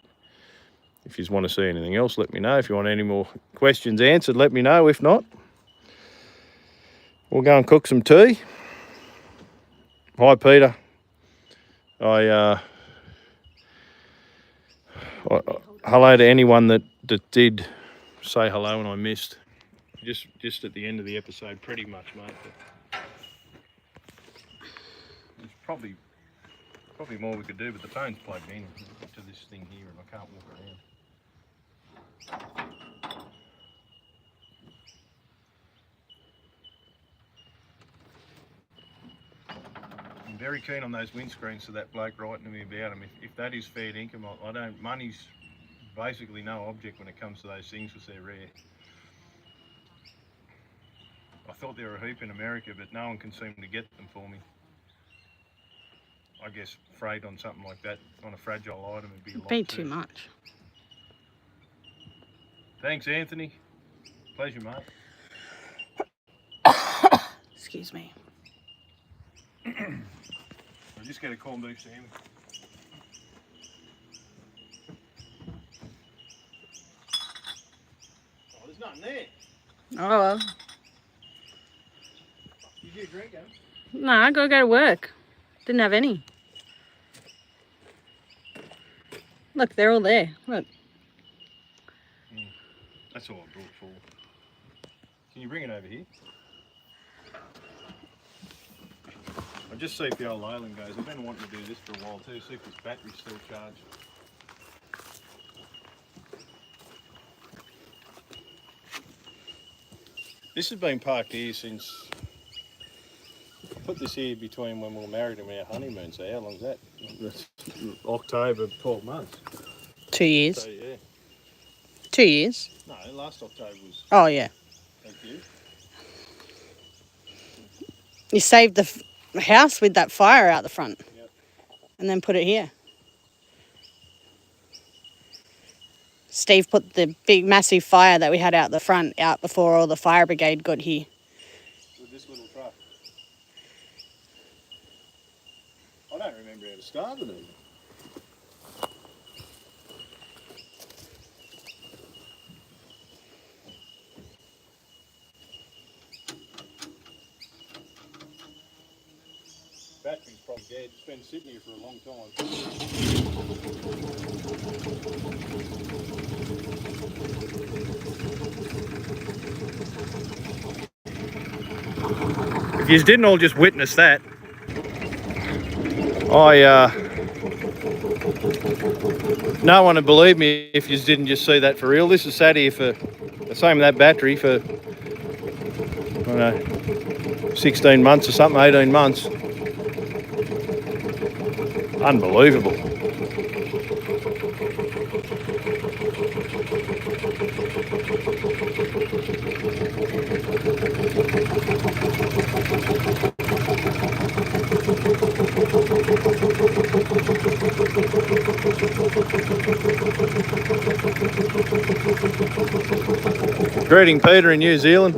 if you want to see anything else, let me know. If you want any more questions answered, let me know. If not, we'll go and cook some tea. Hi, Peter. Hello to anyone that did say hello and I missed. Just at the end of the episode, pretty much, mate. But there's probably more we could do, but the phone's plugged in to this thing here, and I can't walk around. I'm very keen on those windscreens, so that bloke writing to me about them. If that is fair income, I don't. Money's basically no object when it comes to those things because they're rare. I thought there were a heap in America, but no one can seem to get them for me. I guess freight on something like that, on a fragile item, would be a lot. Be too much. Thanks, Anthony. Pleasure, mate. Excuse me. I'll just get a corned beef sandwich. Oh, there's nothing there. Oh well. Did you drink them? No, I gotta go to work. Didn't have any. Look, they're all there. Look. That's all I brought for. Can you bring it over here? I I'll just see if the old Leyland goes. I've been wanting to do this for a while too, see if this battery's still charged. This has been parked here since, put this here between when we were married and our honeymoon, so how long's that? That's October, 12 months. 2 years. So yeah. 2 years. No, last October was, Oh, yeah. thank you. You saved the house with that fire out the front. Yep. And then put it here. Steve put the big massive fire that we had out the front out before all the fire brigade got here. With this little truck. I don't remember how to start it even. Battery's probably dead. It's been sitting here for a long time. If you didn't all just witness that, no one would believe me if you didn't just see that for real. This has sat here for the same with that battery for, I don't know, 16 months or something, 18 months. Unbelievable. Greeting Peter in New Zealand.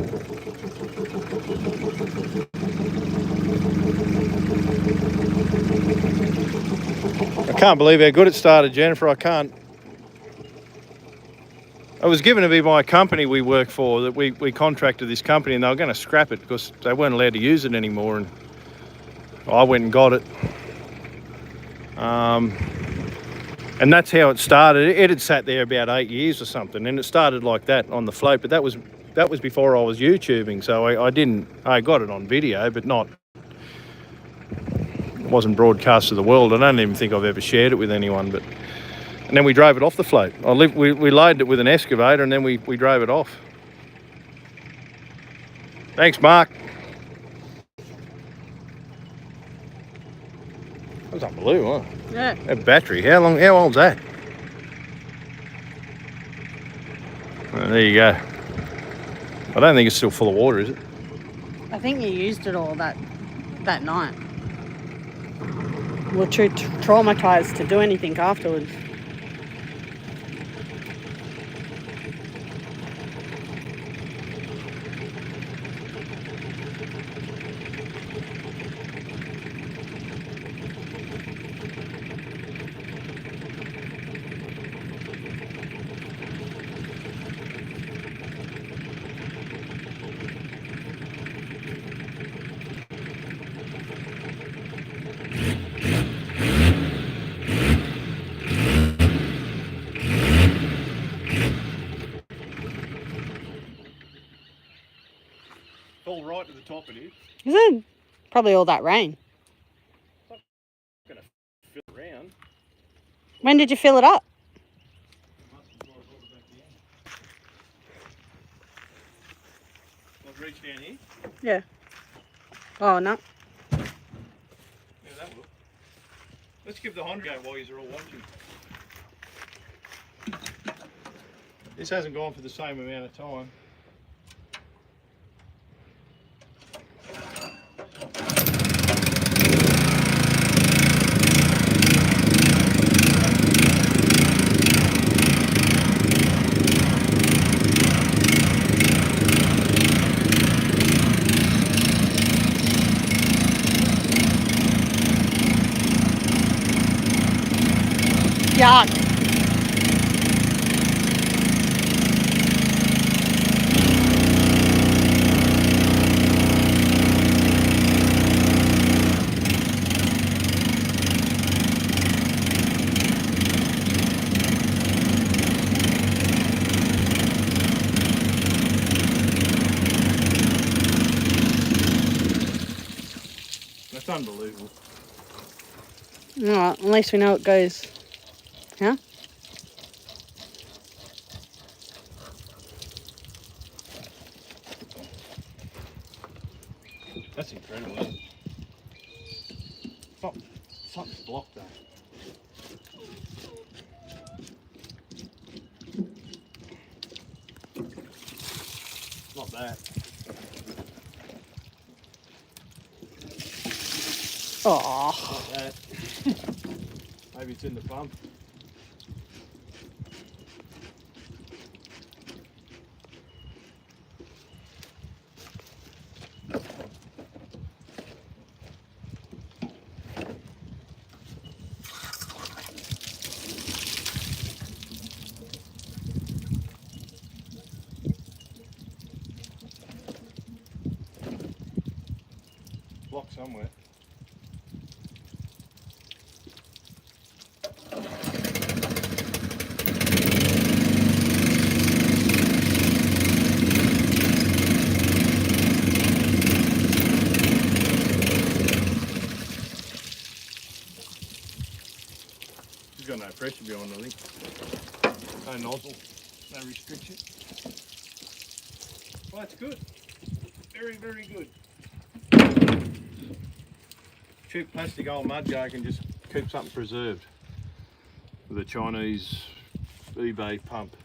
I can't believe how good it started, Jennifer. I can't. It was given to me by a company we work for, that we contracted this company, and they were going to scrap it because they weren't allowed to use it anymore, and I went and got it. And that's how it started. It had sat there about 8 years or something, and it started like that on the float, but that was before I was YouTubing, so I got it on video, but not, it wasn't broadcast to the world. I don't even think I've ever shared it with anyone. But and then we drove it off the float. We loaded it with an excavator, and then we drove it off. Thanks, Mark. That was unbelievable, huh? Yeah. That battery, how old's that? Well, there you go. I don't think it's still full of water, is it? I think you used it all that night. We're too traumatised to do anything afterwards. All right to the top it is. Is it? Probably all that rain. It's not going to fill around. When did you fill it up? I'll reach down here. Yeah. Oh, no. Yeah, that will. Let's give the Honda go while you're all watching. This hasn't gone for the same amount of time. Yuck. Just unbelievable. Alright, at least we know it goes. Huh? That's incredible, isn't it? Something's blocked though. Not that. Oh, Not that. Maybe it's in the pump. Block somewhere. She's got no pressure behind, I think. No nozzle, no restriction. Well, that's good. Very, very good. Cheap plastic old mud guy can just keep something preserved with a Chinese eBay pump.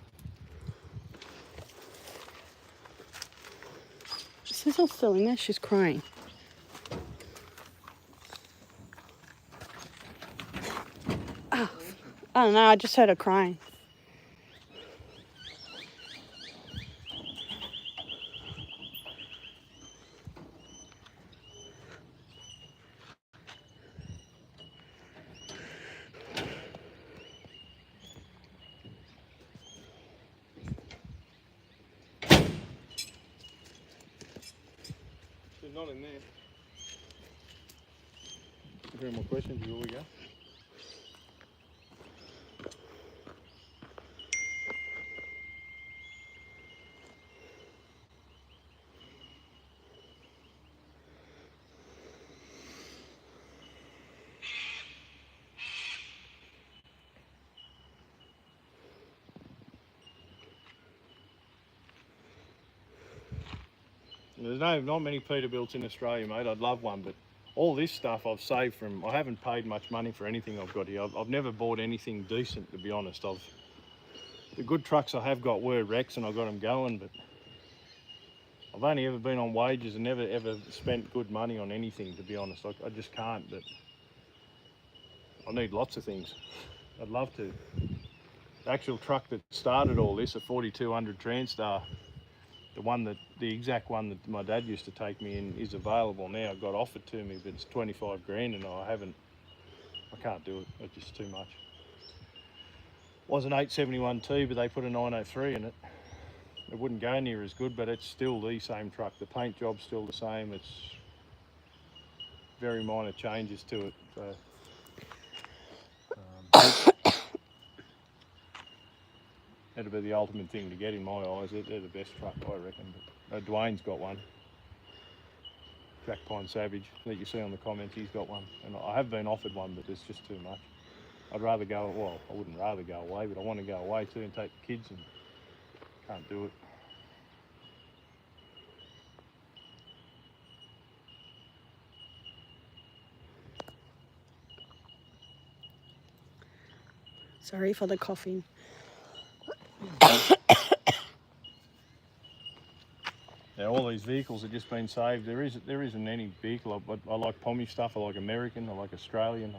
Sizzle's still in there, she's crying. Oh, I don't know, I just heard her crying. She's not in there. Is there any more questions before we go? There's not many Peterbilts in Australia, mate. I'd love one, but all this stuff I've saved from. I haven't paid much money for anything I've got here. I've never bought anything decent, to be honest. The good trucks I have got were wrecks and I got them going, but I've only ever been on wages and never ever spent good money on anything, to be honest. I just can't, but I need lots of things. I'd love to. The actual truck that started all this, a 4200 Transtar, the exact one that my dad used to take me in, is available now. It got offered to me, but it's 25 grand and I can't do it. It's just too much. Was an 871T, but they put a 903 in it. It wouldn't go near as good, but it's still the same truck. The paint job's still the same. It's very minor changes to it. So, that'd be the ultimate thing to get in my eyes. They're the best truck, I reckon. But, Dwayne's got one. Jack Pine Savage that you see on the comments, he's got one. And I have been offered one, but it's just too much. I'd rather go, well, I wouldn't rather go away, but I want to go away too and take the kids, and can't do it. Sorry for the coughing. Yeah, all these vehicles have just been saved. There isn't any vehicle. I like Pommy stuff. I like American. I like Australian.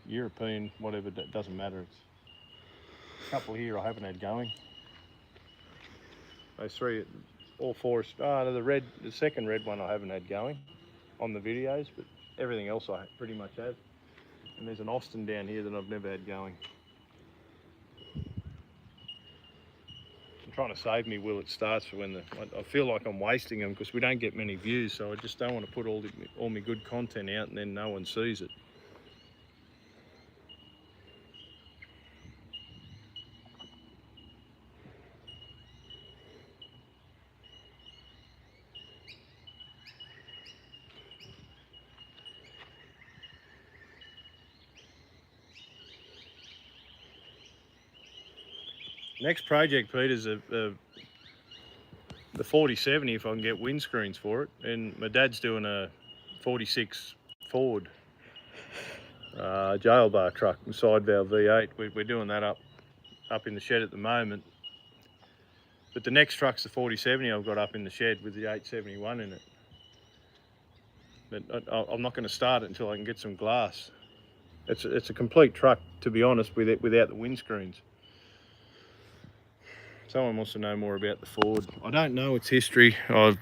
European. Whatever. That doesn't matter. It's a couple here I haven't had going. Those three, all four. The second red one I haven't had going on the videos, but everything else I pretty much have. And there's an Austin down here that I've never had going. I'm trying to save me will it starts for when I feel like I'm wasting them because we don't get many views, so I just don't want to put all my good content out and then no one sees it. Next project, Pete, is the 4070 if I can get windscreens for it. And my dad's doing a 46 Ford jail bar truck, side valve V8. We're doing that up in the shed at the moment. But the next truck's the 4070 I've got up in the shed with the 871 in it. But I'm not going to start it until I can get some glass. It's a complete truck, to be honest, without the windscreens. Someone wants to know more about the Ford. I don't know its history. I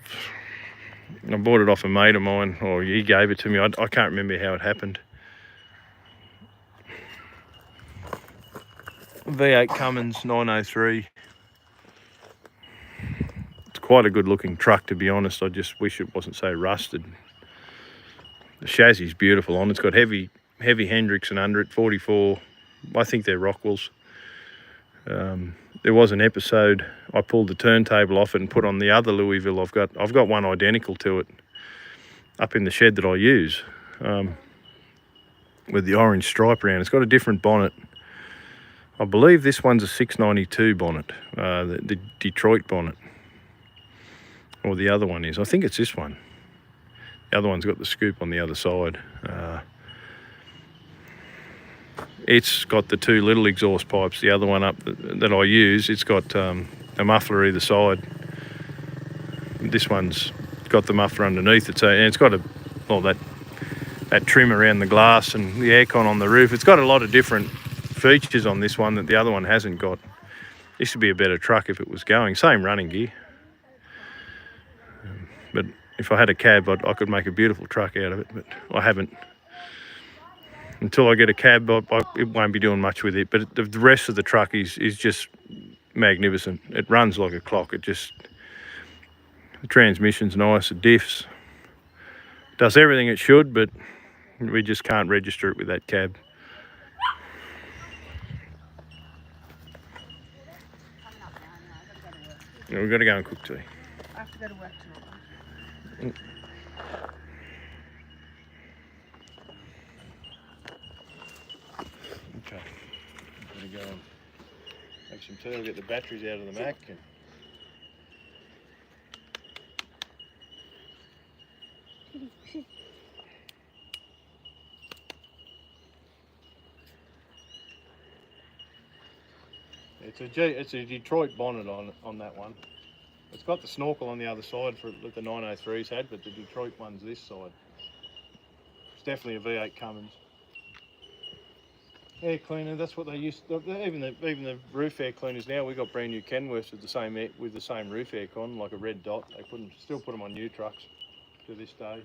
bought it off a mate of mine, or he gave it to me. I can't remember how it happened. V8 Cummins 903. It's quite a good looking truck, to be honest. I just wish it wasn't so rusted. The chassis is beautiful on. It's got heavy Hendrickson under it, 44. I think they're Rockwells. There was an episode I pulled the turntable off it and put on the other Louisville. I've got one identical to it up in the shed that I use, with the orange stripe around. It's got a different bonnet. I believe this one's a 692 bonnet, the Detroit bonnet, or the other one is. I think it's this one. The other one's got the scoop on the other side. It's got the two little exhaust pipes. The other one up that I use, it's got a muffler either side. This one's got the muffler underneath it, so and it's got that trim around the glass and the aircon on the roof. It's got a lot of different features on this one that the other one hasn't got. This would be a better truck if it was going. Same running gear. But if I had a cab, I could make a beautiful truck out of it, but I haven't. Until I get a cab, it won't be doing much with it. But the rest of the truck is just magnificent. It runs like a clock. The transmission's nice, the diffs. Does everything it should, but we just can't register it with that cab. We've got to go and cook tea. I have to go to work tonight. Okay, I'm going to go and make some tea. I'll get the batteries out of the Mac. And it's a Detroit bonnet on that one. It's got the snorkel on the other side that the 903s had, but the Detroit one's this side. It's definitely a V8 Cummins. Air cleaner, that's what they used to, even the roof air cleaners now. We got brand new Kenworths with the same roof aircon, like a red dot. They still put them on new trucks to this day.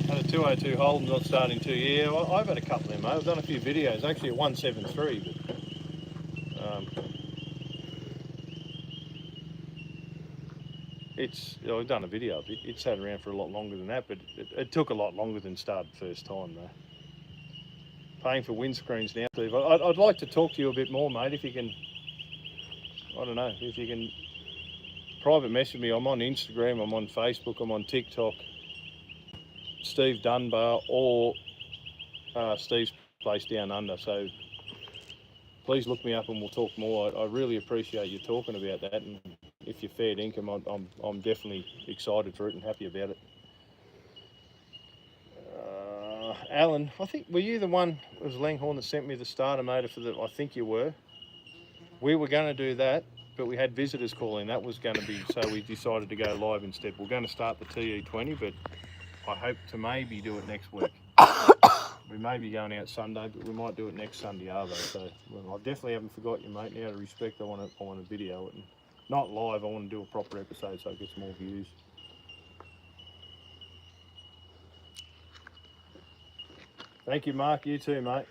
Had a 202 Holden not starting to. Yeah, I've had a couple of them, mate. I've done a few videos, actually at 173, but I've done a video of it. It's had around for a lot longer than that, but it took a lot longer than started first time though. Paying for windscreens now, Steve. I'd like to talk to you a bit more, mate, if you can. I don't know, if you can private message me. I'm on Instagram, I'm on Facebook, I'm on TikTok. Steve Dunbar or Steve's Place Down Under. So please look me up and we'll talk more. I really appreciate you talking about that, and if you're fair income, I'm definitely excited for it and happy about it. Alan, I think, were you the one, it was Langhorne that sent me the starter motor for I think you were. We were going to do that, but we had visitors call in. That was going to be, so we decided to go live instead. We're going to start the TE20, but I hope to maybe do it next week. We may be going out Sunday, but we might do it next Sunday, Arvo. So I definitely haven't forgot you, mate. And out of respect, I want to video it, and not live. I want to do a proper episode so it gets more views. Thank you, Mark. You too, mate.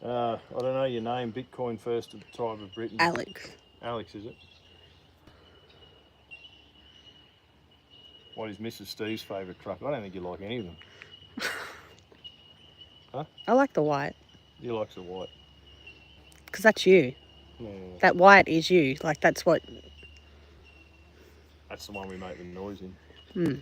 I don't know your name. Bitcoin first of the tribe of Britain. Alex. Alex, is it? What is Mrs. Steve's favourite truck? I don't think you like any of them. Huh? I like the white. He likes the white. Because that's you. Yeah. That white is you. Like, that's what... That's the one we make the noise in. Mm.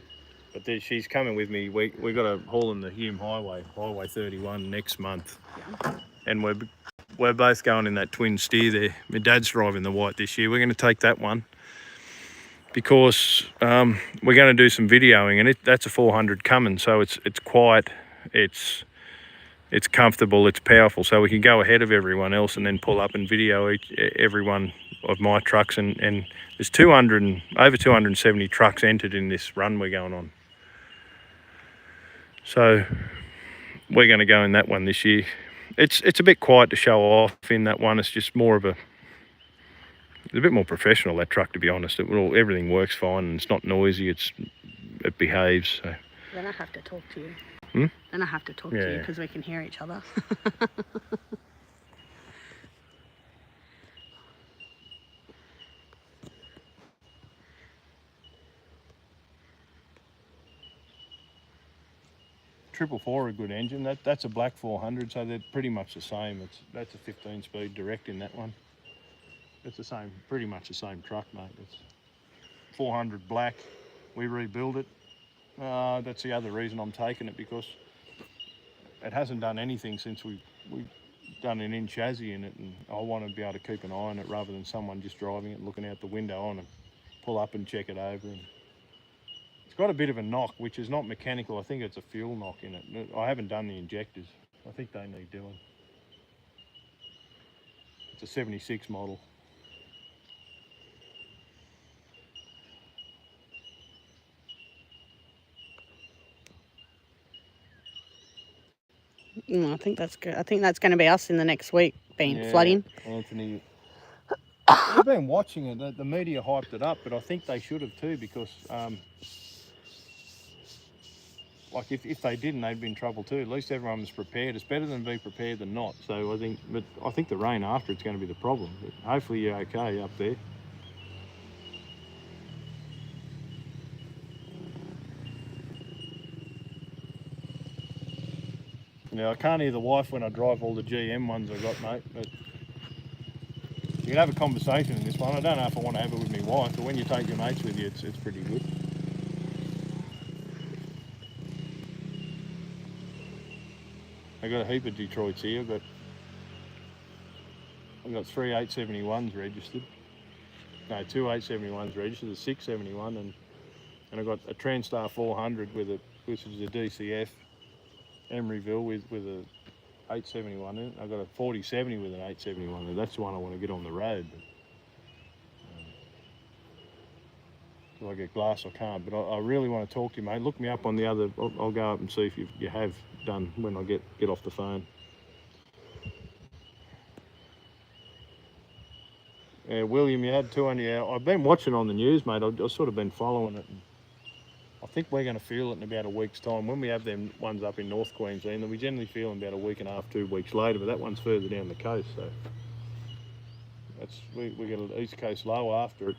But she's coming with me. We got to haul in the Hume Highway 31 next month. Yeah. And we're both going in that twin steer there. My dad's driving the white this year. We're going to take that one because we're going to do some videoing, and that's a 400 coming, so it's quiet, it's comfortable, it's powerful, so we can go ahead of everyone else and then pull up and video every one of my trucks. And there's over 270 trucks entered in this run we're going on. So we're going to go in that one this year. It's a bit quiet to show off in that one. It's just more of it's a bit more professional, that truck, to be honest. Everything works fine and it's not noisy. It behaves. So. Then I have to talk to you. Hmm? Then I have to talk to you because we can hear each other. Triple four, a good engine. That's a black 400, so they're pretty much the same. That's a 15-speed direct in that one. It's the same, pretty much the same truck, mate. It's 400 black. We rebuild it. That's the other reason I'm taking it, because it hasn't done anything since we've done an in chassis in it, and I want to be able to keep an eye on it rather than someone just driving it, looking out the window on it, pull up and check it over. And it's got a bit of a knock, which is not mechanical. I think it's a fuel knock in it. I haven't done the injectors. I think they need doing. It's a 76 model. I think that's good. I think that's going to be us in the next week, flooding. Anthony. We've been watching it. The media hyped it up, but I think they should have too, because like if they didn't, they'd be in trouble too. At least everyone was prepared. It's better than being prepared than not. So I think the rain after it's going to be the problem. But hopefully you're okay up there. Now, I can't hear the wife when I drive all the GM ones I got, mate, but you can have a conversation in this one. I don't know if I want to have it with my wife, but when you take your mates with you, it's pretty good. I got a heap of Detroits here. I've got 3 871s registered. No, 2 871s registered, a 671, and I got a Transtar 400 which is a DCF. Emeryville with a 871 in it. I've got a 4070 with an 871 in it. That's the one I want to get on the road. Till I get glass, I can't. But I really want to talk to you, mate. Look me up on the other. I'll go up and see if you have done when I get off the phone. Yeah, William, you had 200 hours. I've been watching on the news, mate. I've sort of been following it. And I think we're going to feel it in about a week's time. When we have them ones up in North Queensland, we generally feel in about a week and a half, 2 weeks later, but that one's further down the coast, so we get an east coast low after it.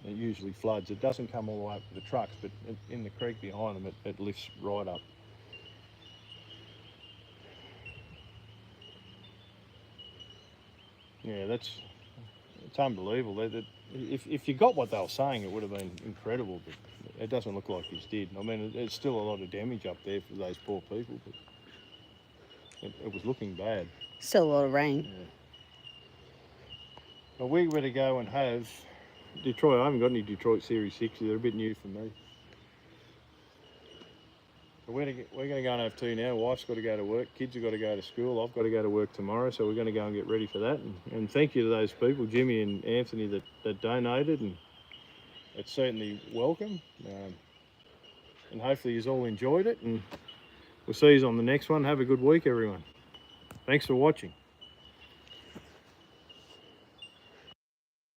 It usually floods. It doesn't come all the way up to the trucks, but in the creek behind them, it lifts right up. Yeah, it's unbelievable. If you got what they were saying, it would have been incredible, but it doesn't look like this did. I mean, there's still a lot of damage up there for those poor people, but it was looking bad. Still a lot of rain. Yeah. Well, we were to go and have Detroit. I haven't got any Detroit Series 6s. They're a bit new for me. But we're going to go and have tea now. Wife's got to go to work. Kids have got to go to school. I've got to go to work tomorrow, so we're going to go and get ready for that. And thank you to those people, Jimmy and Anthony, that donated. And it's certainly welcome. And hopefully you've all enjoyed it. And we'll see you on the next one. Have a good week, everyone. Thanks for watching.